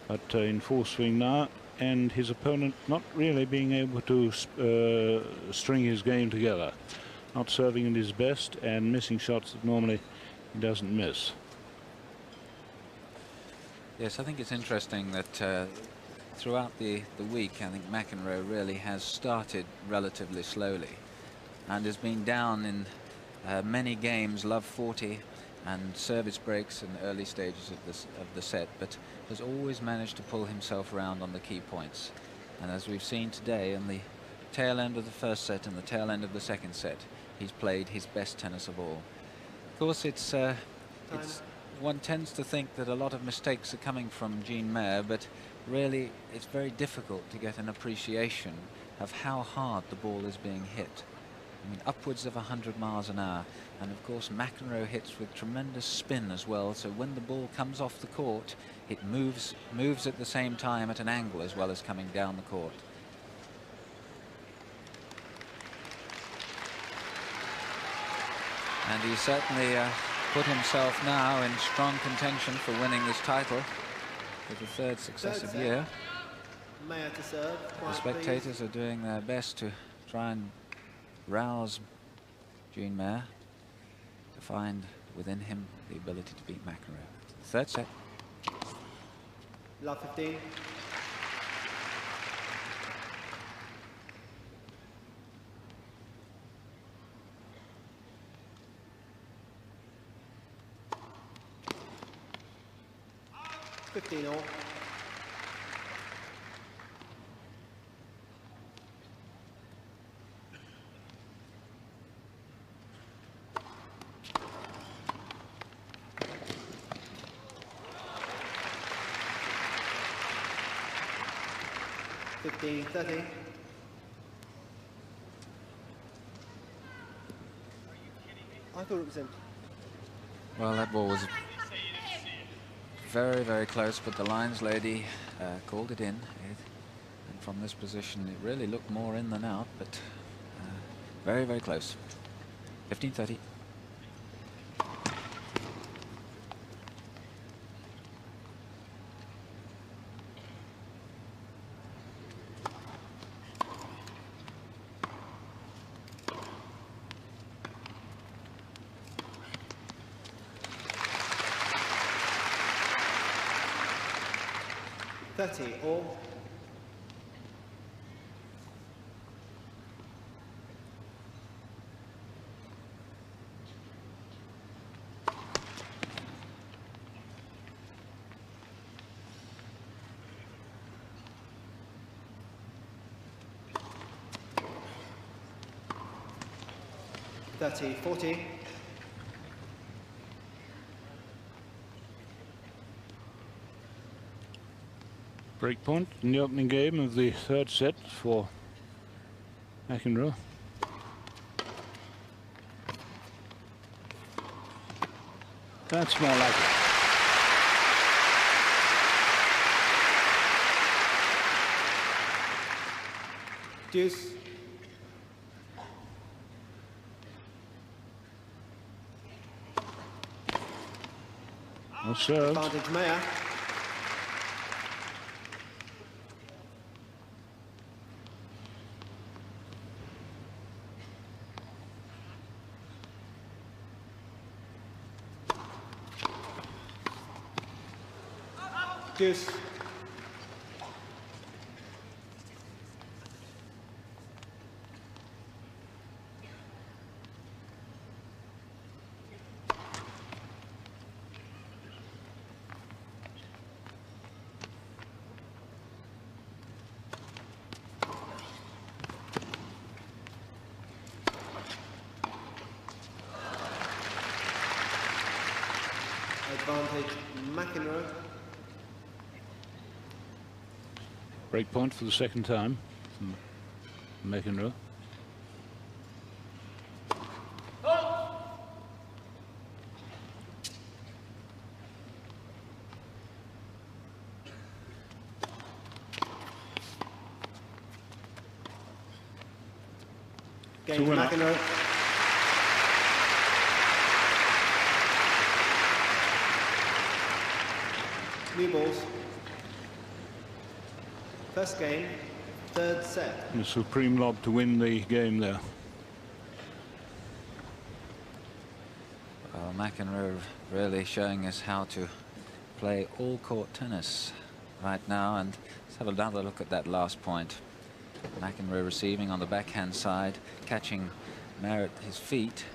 but in full swing now, and his opponent not really being able to string his game together, not serving at his best and missing shots that normally he doesn't miss. Yes, I think it's interesting that throughout the week, I think McEnroe really has started relatively slowly and has been down in many games, love 40 and service breaks in the early stages of the set, but has always managed to pull himself around on the key points. And as we've seen today, in the tail end of the first set and the tail end of the second set, he's played his best tennis of all. Of course, one tends to think that a lot of mistakes are coming from Jean Mayer, but really it's very difficult to get an appreciation of how hard the ball is being hit. I mean, upwards of 100 miles an hour, and of course McEnroe hits with tremendous spin as well, so when the ball comes off the court, it moves at the same time at an angle as well as coming down the court. And he certainly put himself now in strong contention for winning this title for the third successive year. Mayer to serve. The spectators are doing their best to try and rouse Jean Mayer to find within him the ability to beat McEnroe. Third set. Love 15. All. $15, 30. I thought it was in. Well, that ball was very, very close, but the lines lady called it in. And from this position, it really looked more in than out, but very, very close. 15-30. All. $30, 40. Break point in the opening game of the third set for McEnroe. That's more like it. Deuce. Well served. Advantage Mayer. Deuce. Advantage McEnroe. Break point for the second time. McEnroe. Game for McEnroe. New balls. First game, third set. The supreme lob to win the game there. Well, McEnroe really showing us how to play all-court tennis right now. And let's have another look at that last point. McEnroe receiving on the backhand side, catching Mayer at his feet.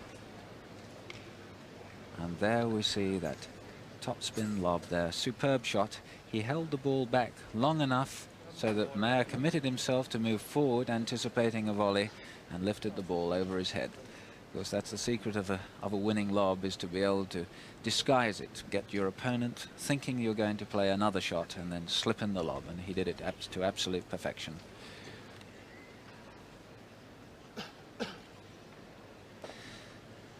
And there we see that top spin lob there. Superb shot. He held the ball back long enough so that Mayer committed himself to move forward, anticipating a volley, and lifted the ball over his head. Because that's the secret of a winning lob, is to be able to disguise it, get your opponent thinking you're going to play another shot and then slip in the lob, and he did it to absolute perfection.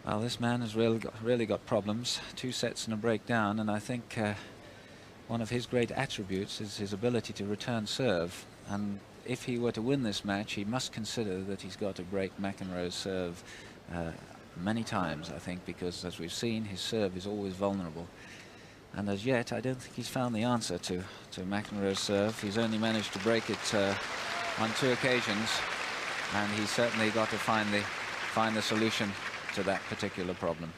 Well, this man has really got problems. 2 sets and a breakdown, and I think one of his great attributes is his ability to return serve. And if he were to win this match, he must consider that he's got to break McEnroe's serve many times, I think, because as we've seen, his serve is always vulnerable. And as yet, I don't think he's found the answer to McEnroe's serve. He's only managed to break it on 2 occasions, and he's certainly got to find the solution to that particular problem.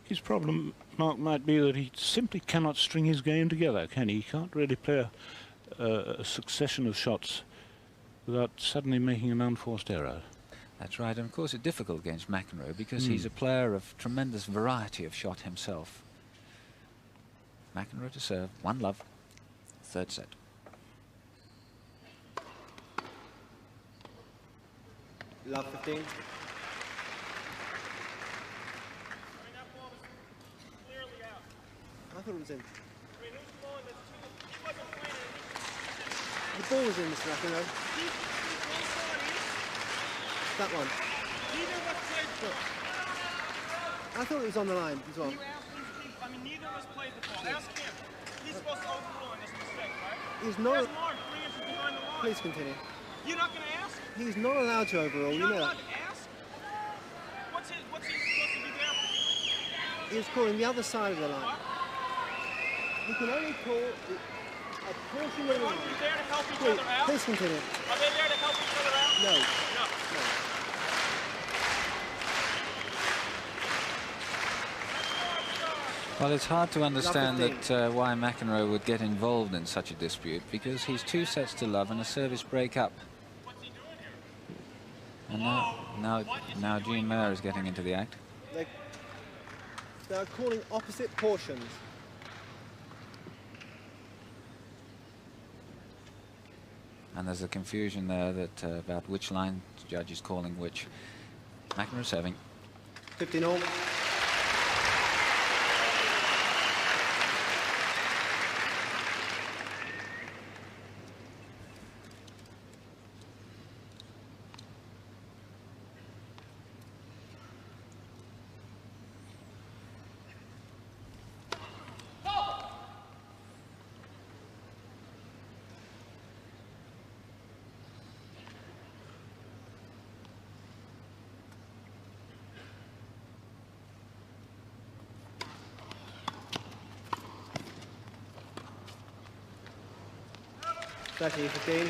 His problem, Mark, might be that he simply cannot string his game together, can he? He can't really play a succession of shots without suddenly making an unforced error. That's right, and of course it's difficult against McEnroe because he's a player of tremendous variety of shot himself. McEnroe to serve, 1-love, third set. Love 15. I thought it was in. The ball was in, Mr. McEnroe. That one. I thought it was on the line as well. You asked him, I mean, neither of us played the ball. Ask him. He's supposed to overrule on this mistake, right? He's not. There's Mark, 3 inches behind the line. Please continue. You're not going to ask? He's not allowed to overrule, you You're know not that. allowed to ask? What's he supposed to be there for? He's calling the other side of the line. He can only call a portion of the Aren't line. you there to help each other out? Please continue. Are they there to help each other out? No. No. Well, it's hard to understand that why McEnroe would get involved in such a dispute, because he's 2 sets to love and a service break up. What's he doing here? And now Gene Mayer is getting into the act. They're calling opposite portions. And there's a confusion there that about which line the judge is calling which. McEnroe serving. 15-all. That's 15.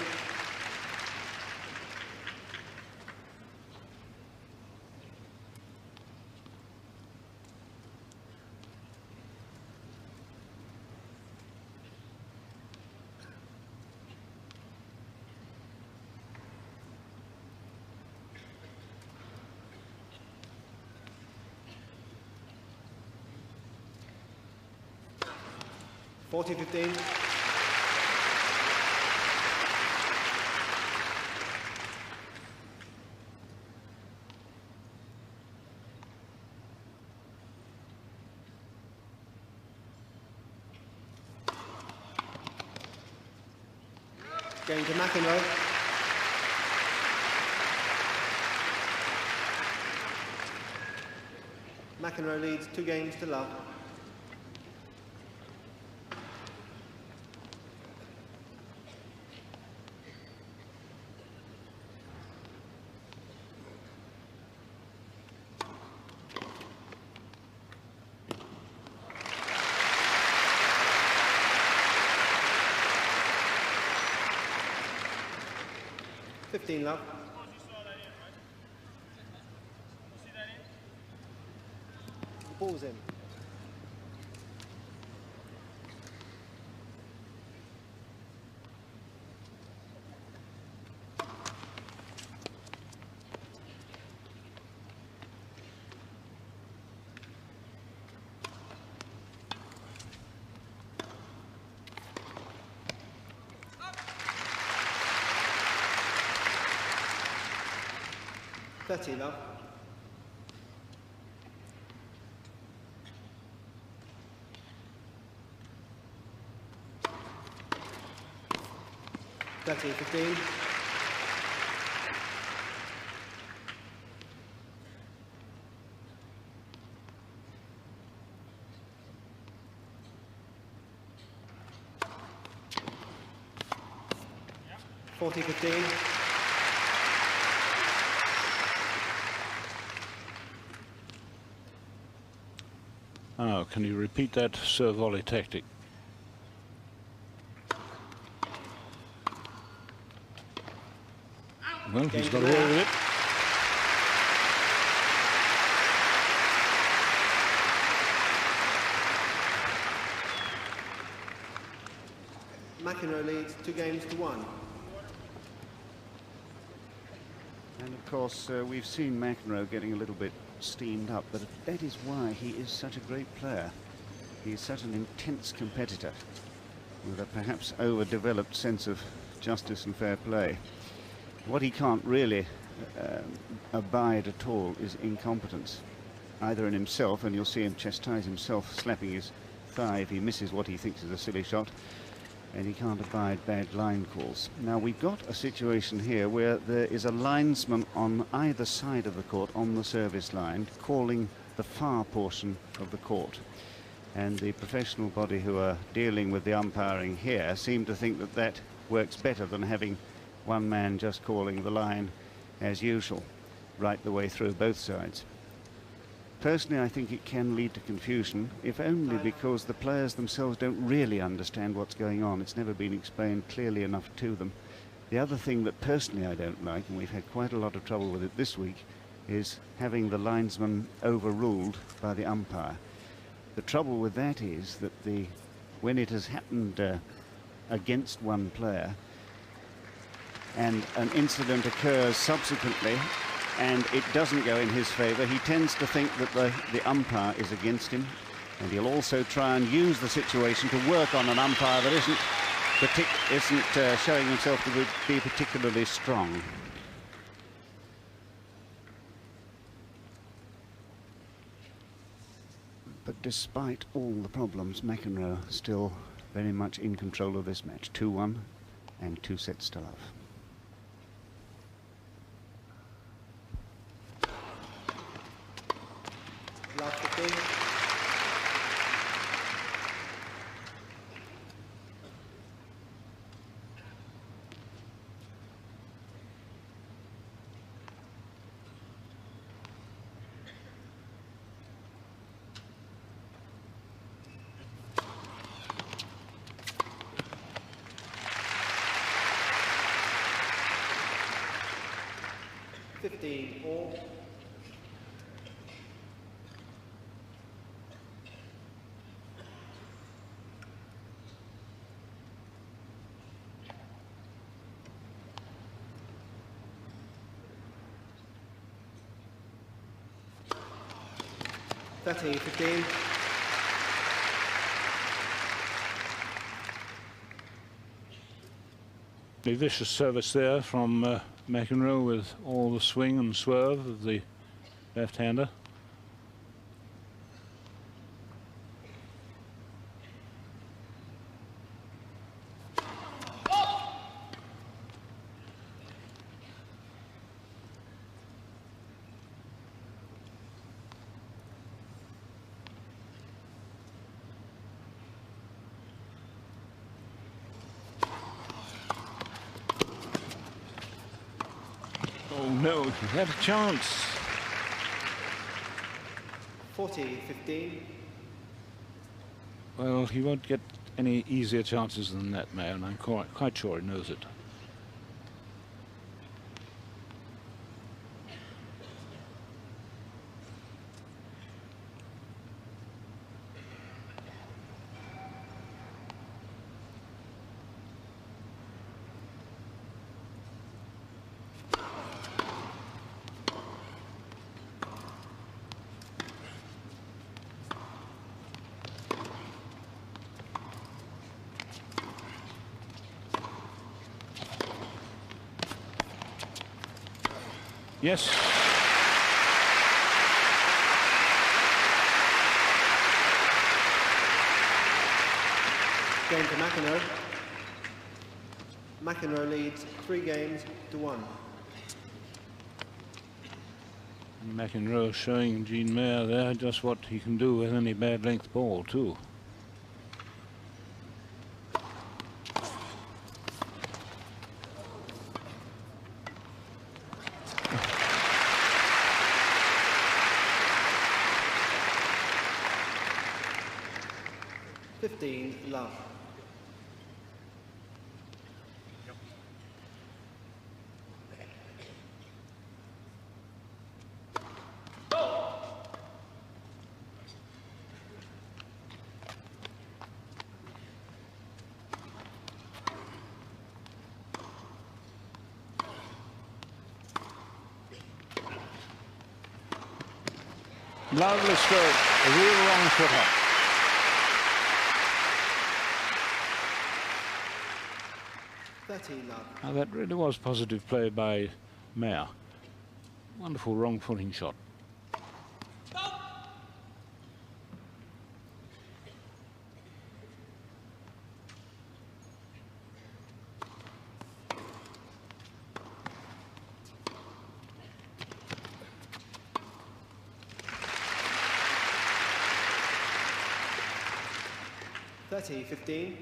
$40-15. Going to McEnroe. McEnroe leads 2 games to love. Love. The ball's in. Love. Thirty, 15. Yeah. 40, 15. Oh, can you repeat that serve volley tactic? Well, he's got away with it. McEnroe leads 2 games to 1. And of course, we've seen McEnroe getting a little bit steamed up, but that is why he is such a great player. He is such an intense competitor with a perhaps overdeveloped sense of justice and fair play. What he can't really abide at all is incompetence, either in himself, and you'll see him chastise himself, slapping his thigh if he misses what he thinks is a silly shot, and he can't abide bad line calls. Now, we've got a situation here where there is a linesman on either side of the court on the service line calling the far portion of the court, and the professional body who are dealing with the umpiring here seem to think that that works better than having one man just calling the line as usual right the way through both sides. Personally, I think it can lead to confusion, if only because the players themselves don't really understand what's going on. It's never been explained clearly enough to them. The other thing that personally I don't like, and we've had quite a lot of trouble with it this week, is having the linesman overruled by the umpire. The trouble with that is that when it has happened against one player and an incident occurs subsequently and it doesn't go in his favour, he tends to think that the umpire is against him, and he'll also try and use the situation to work on an umpire that isn't showing himself to be particularly strong. But despite all the problems, McEnroe still very much in control of this match. 2-1 and 2 sets to love. Last 15. All. Thirty, 15. A vicious service there from McEnroe with all the swing and swerve of the left-hander. no, he had a chance. 40-15. Well, he won't get any easier chances than that, Mayer, and I'm quite sure he knows it. Yes. Game to McEnroe. McEnroe leads 3-1. McEnroe showing Gene Mayer there just what he can do with any bad length ball too. Love. Lovely stroke, a real wrong footer. Now that really was positive play by Mayer. Wonderful wrong footing shot. $30-15.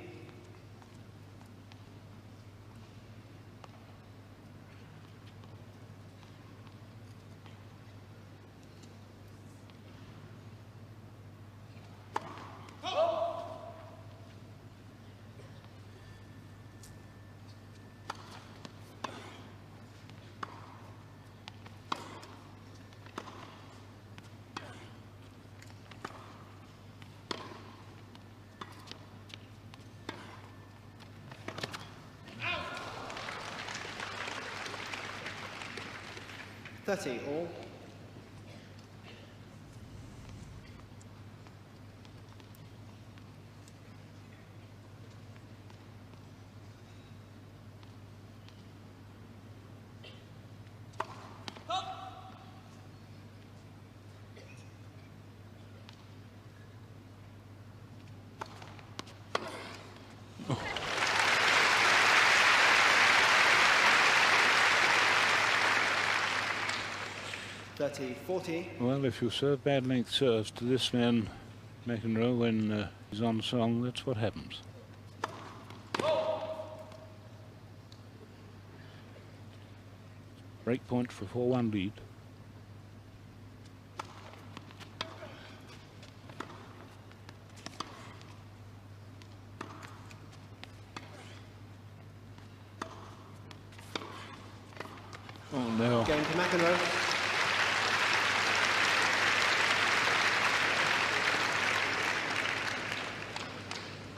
All. Well, if you serve bad length serves to this man, McEnroe, when he's on song, that's what happens. Break point for 4-1 lead. Oh no. Game to McEnroe.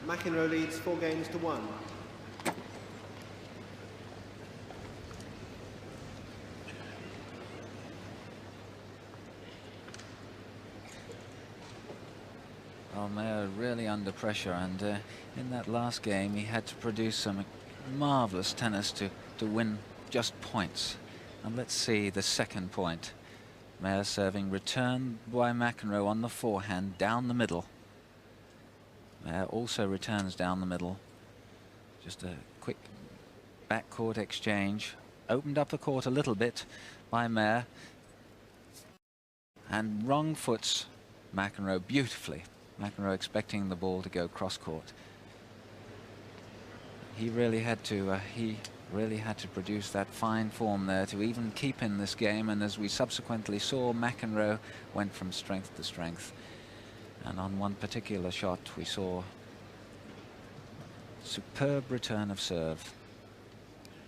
McEnroe leads 4-1. Well, Mayer really under pressure, and in that last game he had to produce some marvellous tennis to win just points. And let's see the second point. Mayer serving, return by McEnroe on the forehand down the middle. Mayer also returns down the middle. Just a quick backcourt exchange. Opened up the court a little bit by Mayer. And wrong foots McEnroe beautifully. McEnroe expecting the ball to go cross court. He really had to, he really had to produce that fine form there to even keep in this game, and as we subsequently saw, McEnroe went from strength to strength, and on one particular shot we saw superb return of serve.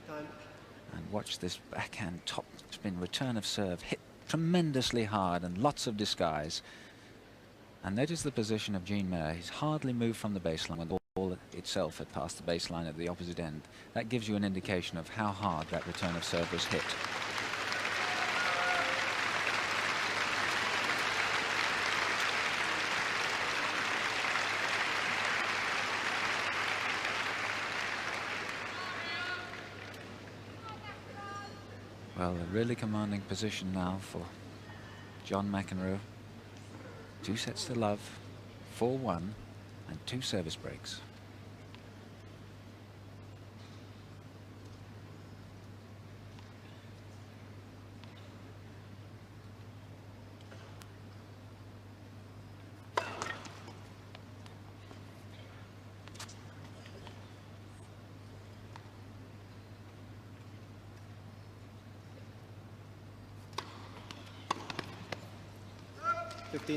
Time. And watch this backhand top spin return of serve, hit tremendously hard and lots of disguise. And notice the position of Gene Mayer. He's hardly moved from the baseline when the ball itself had passed the baseline at the opposite end. That gives you an indication of how hard that return of serve was hit. Well, a really commanding position now for John McEnroe. 2 sets to love, 4-1, and 2 service breaks.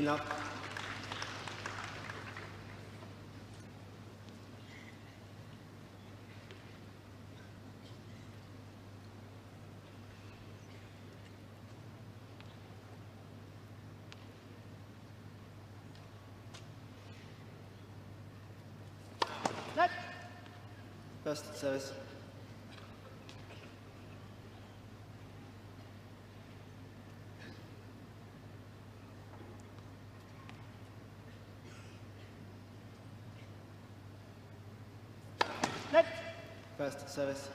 Up. First service. First service.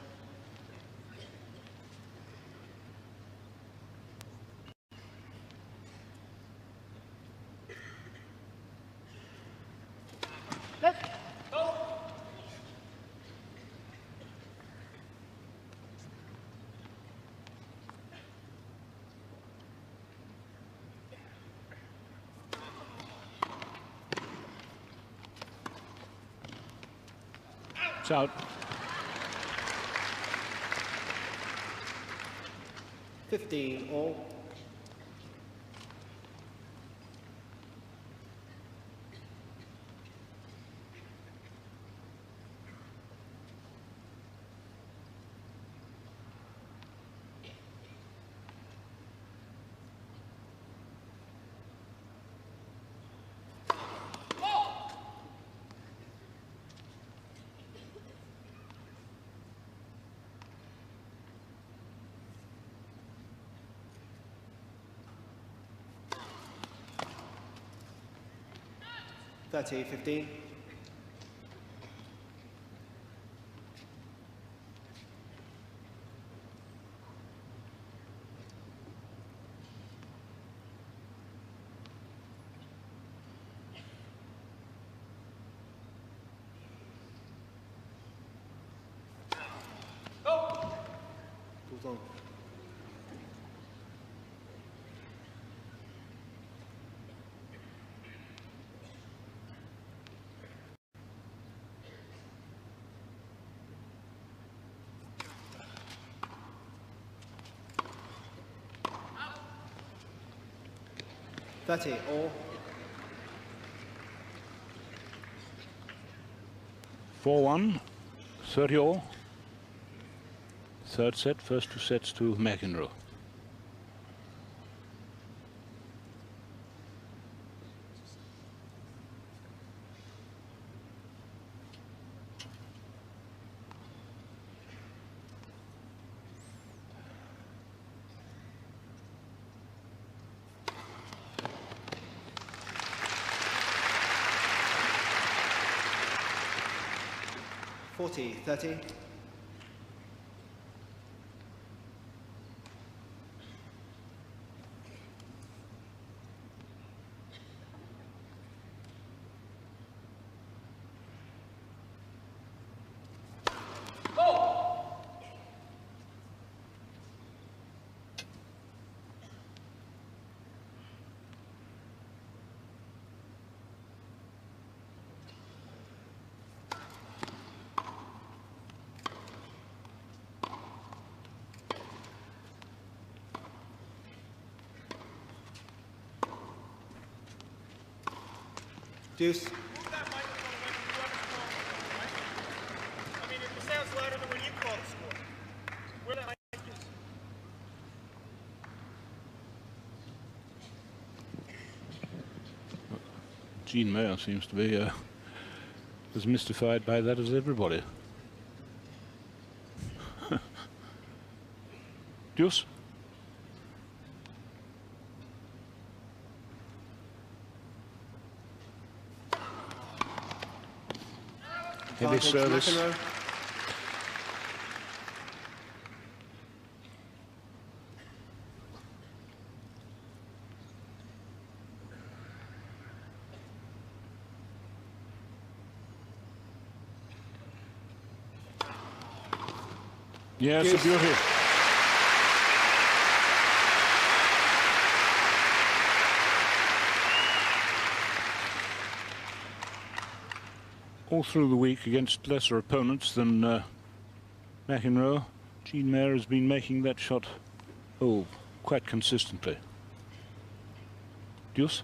It's out. 15 all. That's 15. Too long. That's it, all. 4-1, 30 all. Third set, first 2 sets to McEnroe. Forty, 30. Deuce. Move that microphone away from whoever's calling the score, right? I mean, it sounds louder than when you call the score. Where that mic is. Gene Mayer seems to be as mystified by that as everybody. Deuce. Heavy service. McEnroe. Yes, Yes. a beauty. All through the week against lesser opponents than McEnroe, Gene Mayer has been making that shot, quite consistently. Deuce.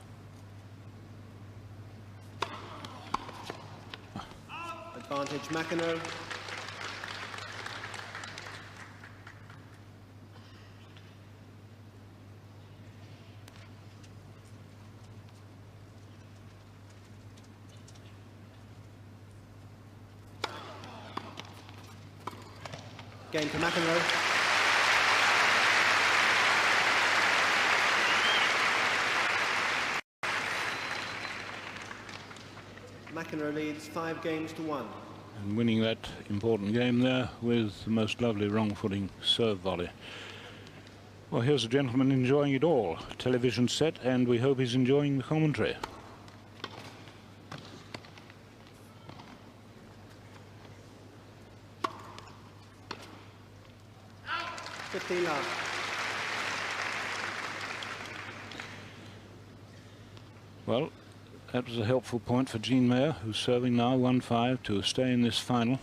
Advantage McEnroe. Game to McEnroe. McEnroe leads 5 games to 1. And winning that important game there with the most lovely wrong-footing serve volley. Well, here's a gentleman enjoying it all. Television set, and we hope he's enjoying the commentary. Well, that was a helpful point for Gene Mayer, who's serving now 1-5 to stay in this final.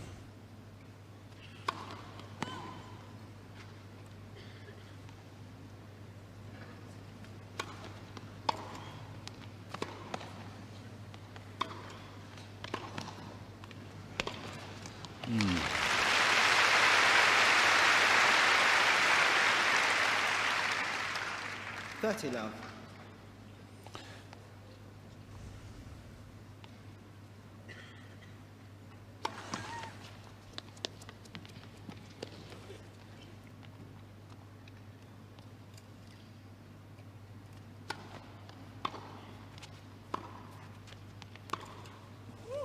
Love.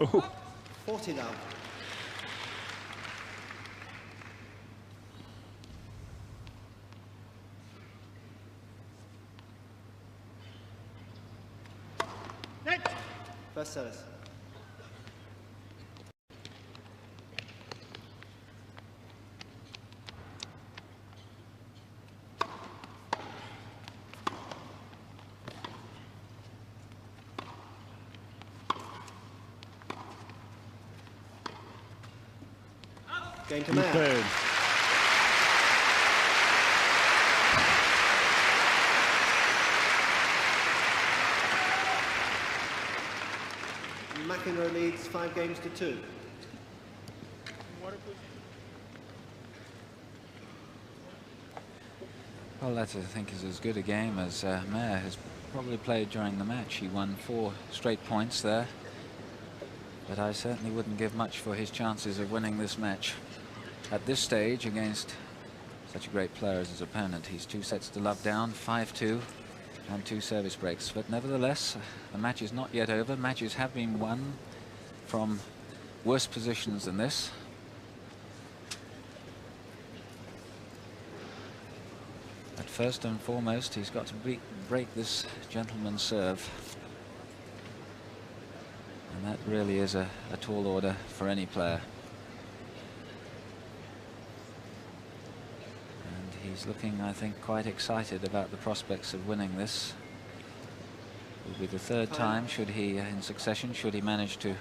Oh. 40 love. First service. Game to Mayer. McEnroe leads 5 games to 2. Well, that I think is as good a game as Mayer has probably played during the match. He won 4 straight points there, but I certainly wouldn't give much for his chances of winning this match at this stage against such a great player as his opponent. He's 2 sets to love down, 5-2 and 2 service breaks, but nevertheless the match is not yet over. Matches have been won from worse positions than this. But first and foremost, he's got to break this gentleman's serve, and that really is a tall order for any player. And he's looking, I think, quite excited about the prospects of winning this. It will be the 3rd time should he in succession, should he manage to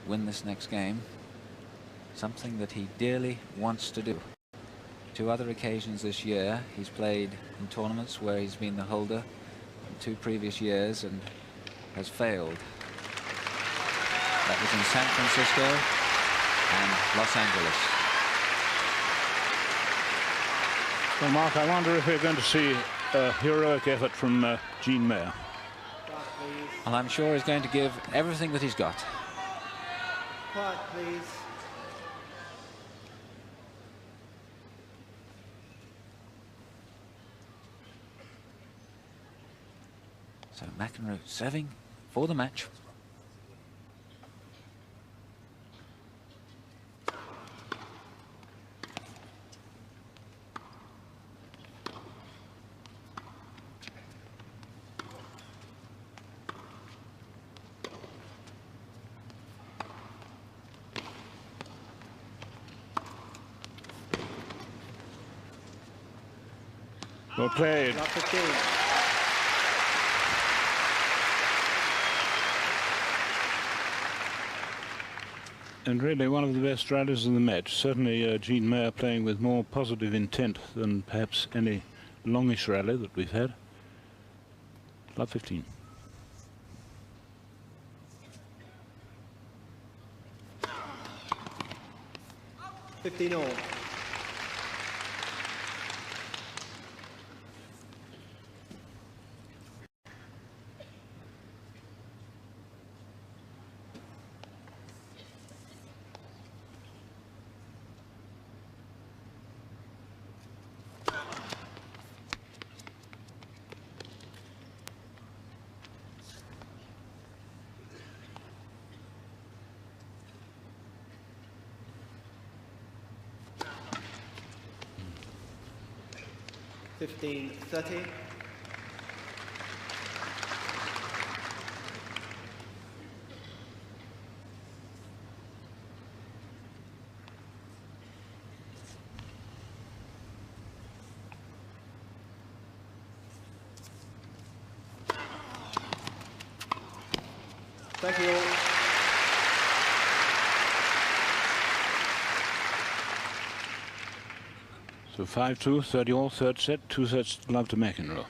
win this next game, something that he dearly wants to do. 2 other occasions this year he's played in tournaments where he's been the holder in 2 previous years and has failed. That was in San Francisco and Los Angeles. Well, Mark, I wonder if we're going to see a heroic effort from Gene Mayer. And I'm sure he's going to give everything that he's got. Quiet, please. So McEnroe serving for the match. Well played. Love 15. And really one of the best rallies in the match. Certainly Gene Mayer playing with more positive intent than perhaps any longish rally that we've had. Love 15. All. $15.30. Thank you all. So 5-2, 30-all, third set, 2 sets to love to McEnroe.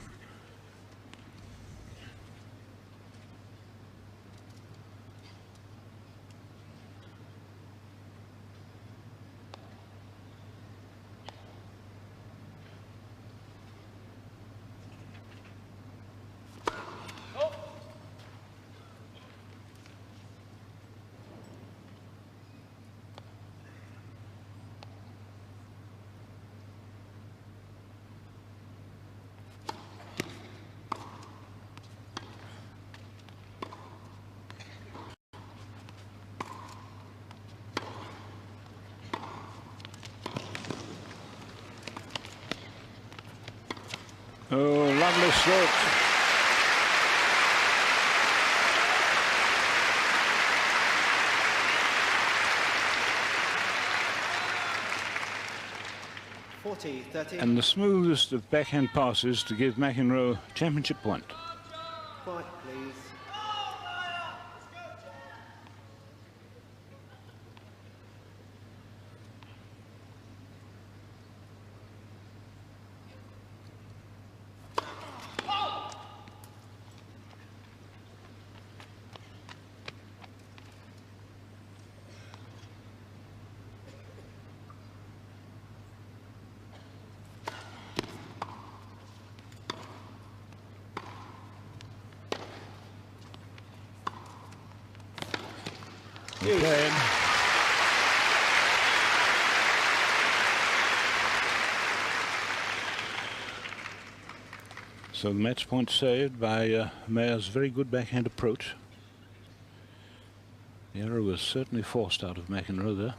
Oh, lovely stroke. And the smoothest of backhand passes to give McEnroe championship point. Quiet, please. Played. So the match point saved by Mayer's very good backhand approach. The error was certainly forced out of McEnroe there.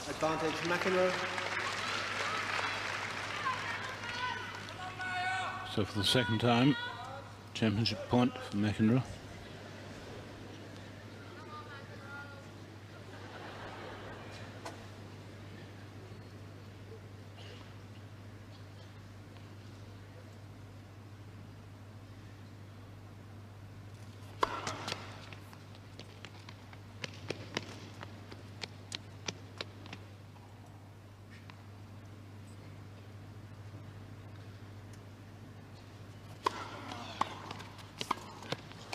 Advantage McEnroe. So for the second time, championship point for McEnroe.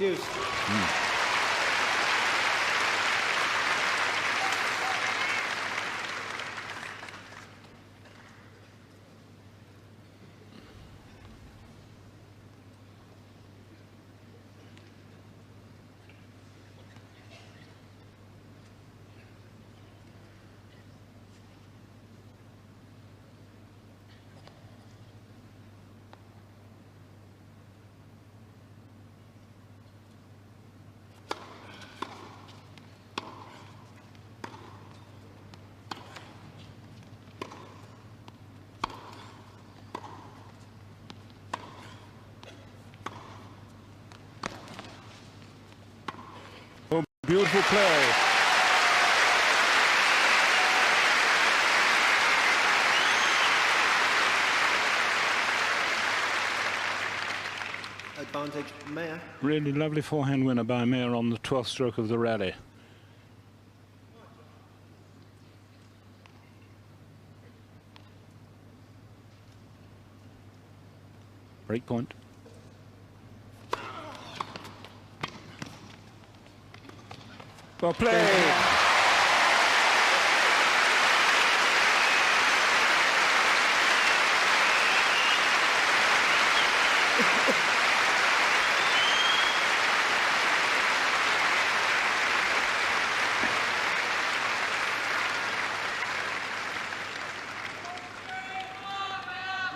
deuce. Oh, beautiful play. Advantage, Mayer. Really lovely forehand winner by Mayer on the 12th stroke of the rally. Break point. Well played.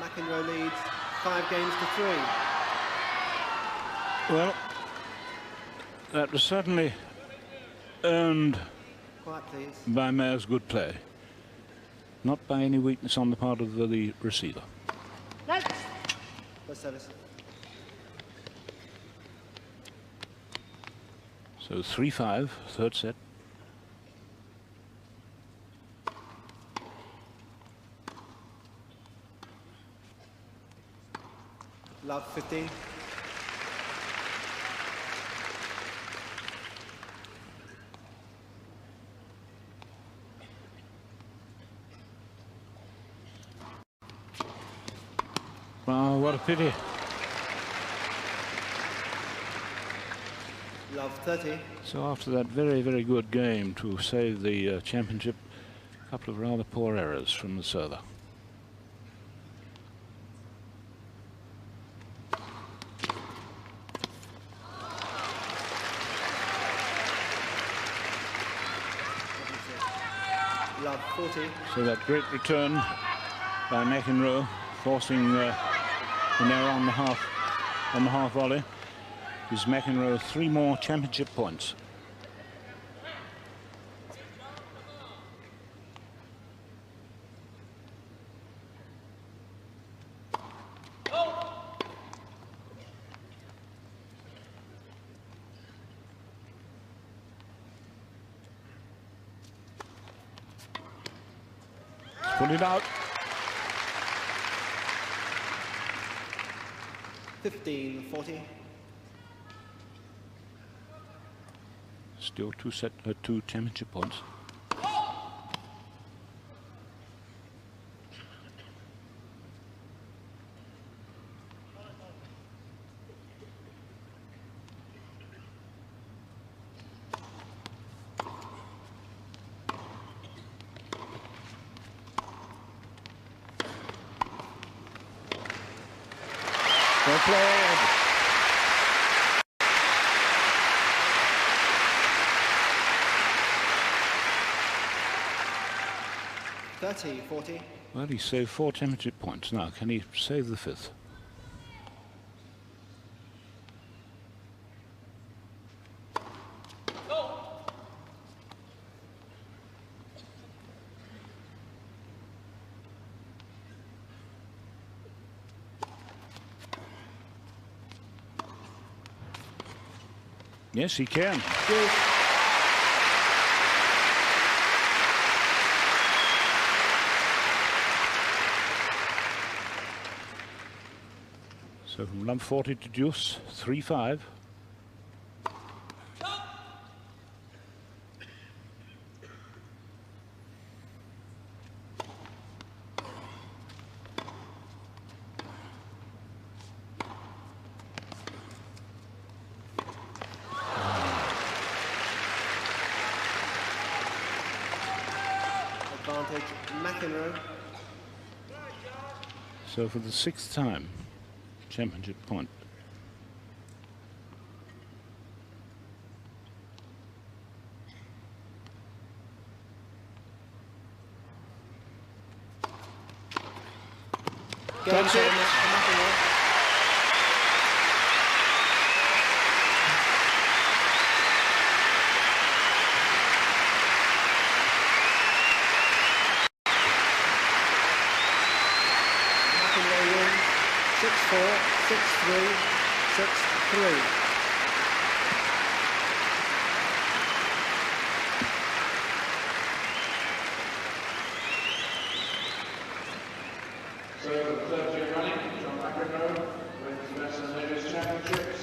McEnroe leads 5 games to 3. Well, that was certainly earned Quiet, please. by Mayer's good play, not by any weakness on the part of the receiver. First service. So 3-5, third set. Love 15. Oh, what a pity. Love 30. So after that very, very good game to save the championship, a couple of rather poor errors from the server. Love 40. So that great return by McEnroe, forcing an error on the half volley, gives McEnroe 3 more championship points. Put it out. 15-40. Still 2 championship points. Well played. $30-40. Well, he saved 4 championship points. Now, can he save the 5th? Yes, he can. Good. So from love 40 to deuce, 3-5. Advantage, McEnroe. So for the 6th time, championship point. That's it. McEnroe. McEnroe wins 6-4, 6-3, 6-3. So the third year running, John McEnroe wins the Western Ladies Championships,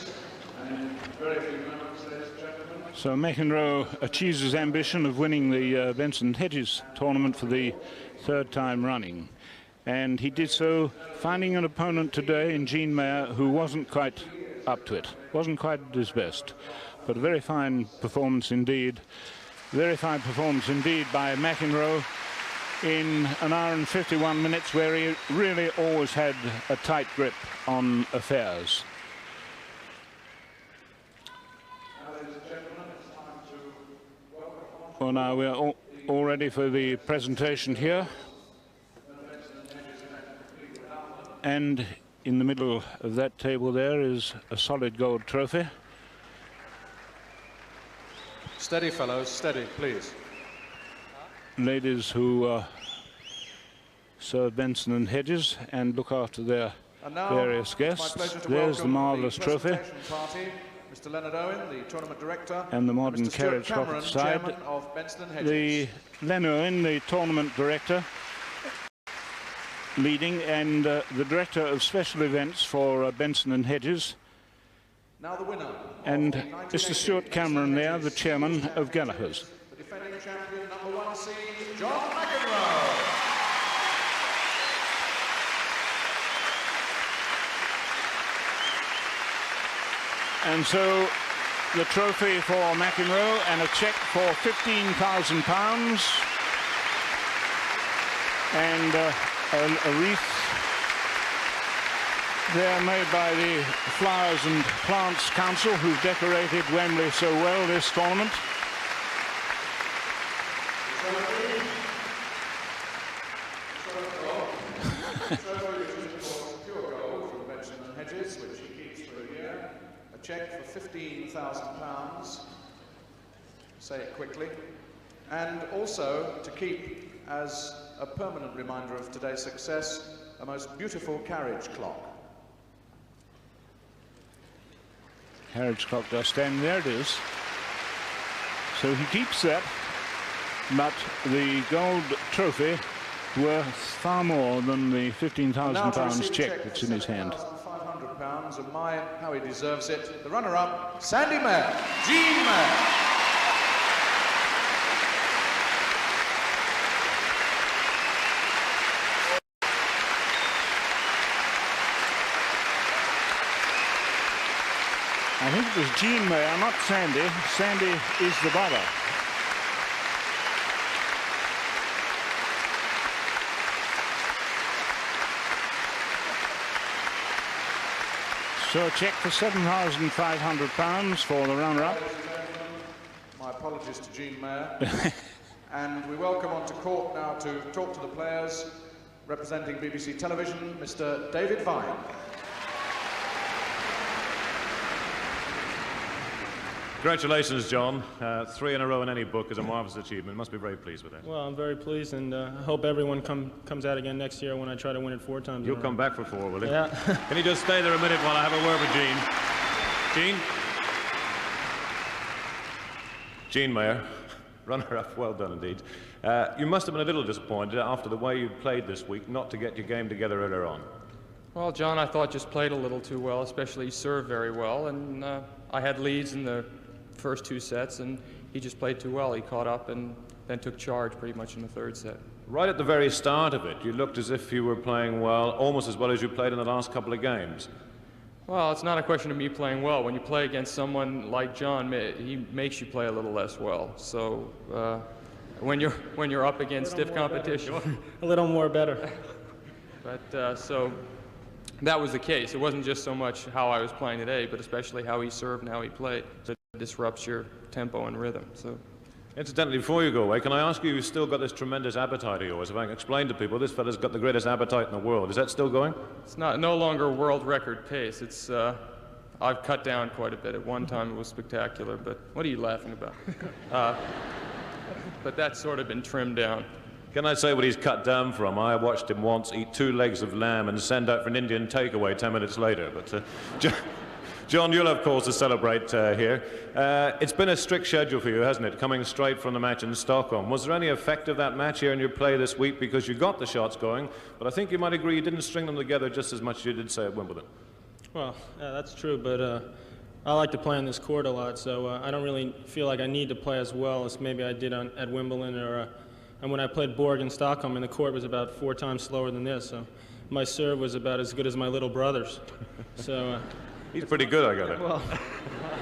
and in very few moments, ladies and gentlemen. So McEnroe achieves his ambition of winning the Benson Hedges tournament for the 3rd time running, and he did so finding an opponent today in Jean Mayer who wasn't quite up to it, wasn't quite at his best, but a very fine performance indeed. Very fine performance indeed by McEnroe in an hour and 51 minutes where he really always had a tight grip on affairs. Well, now we're all ready for the presentation here. And in the middle of that table there is a solid gold trophy. Steady, fellows, steady, please. Ladies who serve Benson and Hedges and look after their various guests. There's the marvellous trophy. Mr. Leonard Owen, the tournament director, and the modern carriage clock at the side. The Leonard Owen, the tournament director, leading, and the director of special events for Benson and Hedges. Now the winner. And Mr. Stuart Cameron there, the chairman of Gallagher's. The defending champion, number 1 seed, John McEnroe. And so the trophy for McEnroe and a cheque for £15,000 and a wreath there made by the Flowers and Plants Council, who've decorated Wembley so well this tournament. Cheque for £15,000, say it quickly, and also to keep as a permanent reminder of today's success, a most beautiful carriage clock. Carriage clock just standing there, it is. So he keeps that, but the gold trophy worth far more than the £15,000 cheque that's in his hand. £500, and my, how he deserves it. The runner-up, Sandy Mayer, Jean Mayer. I think it was Jean Mayer, not Sandy. Sandy is the brother. So a cheque for £7,500 for the runner-up. My apologies to Jean Mayer. And we welcome onto court now to talk to the players, representing BBC Television, Mr. David Vine. Congratulations, John. 3 in a row in any book is a marvellous achievement. Must be very pleased with that. Well, I'm very pleased, and I hope everyone comes out again next year when I try to win it 4 times. You'll come back for 4, will you? Yeah. Can you just stay there a minute while I have a word with Jean? Jean? Jean Mayer, runner-up, well done indeed. You must have been a little disappointed after the way you played this week not to get your game together earlier on. Well, John, I thought just played a little too well, especially he served very well, and I had leads in the first 2 sets, and he just played too well. He caught up and then took charge pretty much in the 3rd set. Right at the very start of it, you looked as if you were playing well, almost as well as you played in the last couple of games. Well, it's not a question of me playing well. When you play against someone like John, he makes you play a little less well. So when you're up against stiff competition. A little more better. But so that was the case. It wasn't just so much how I was playing today, but especially how he served and how he played. So it disrupts your tempo and rhythm. So. Incidentally, before you go away, can I ask you, you've still got this tremendous appetite of yours. If I can explain to people, this fella's got the greatest appetite in the world. Is that still going? It's no longer world record pace. It's I've cut down quite a bit. At one time it was spectacular, but what are you laughing about? But that's sort of been trimmed down. Can I say what he's cut down from? I watched him once eat 2 legs of lamb and send out for an Indian takeaway 10 minutes later. But John, you'll have cause to celebrate here. It's been a strict schedule for you, hasn't it, coming straight from the match in Stockholm? Was there any effect of that match here in your play this week? Because you got the shots going, but I think you might agree you didn't string them together just as much as you did, say, at Wimbledon. Well, that's true, but I like to play on this court a lot, so I don't really feel like I need to play as well as maybe I did at Wimbledon, and when I played Borg in Stockholm, and the court was about 4 times slower than this, so my serve was about as good as my little brother's. So he's pretty good, I got it. Well,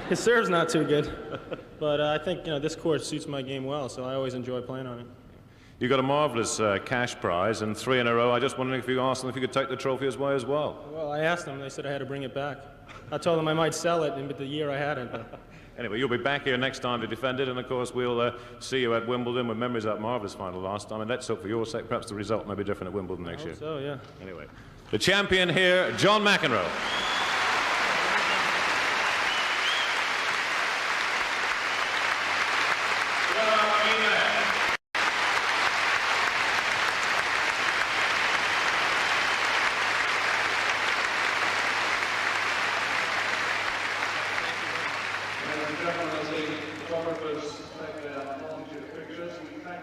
his serve's not too good, but I think this court suits my game well, so I always enjoy playing on it. You got a marvellous cash prize and 3 in a row. I just wondering if you asked them if you could take the trophy away as well. Well, I asked them. They said I had to bring it back. I told them I might sell it in the year I had it. But. Anyway, you'll be back here next time to defend it, and of course we'll see you at Wimbledon with memories of that marvellous final last time. And let's hope for your sake, perhaps the result may be different at Wimbledon next year. So yeah. Anyway, the champion here, John McEnroe. As the photographers take their volunteer pictures, we thank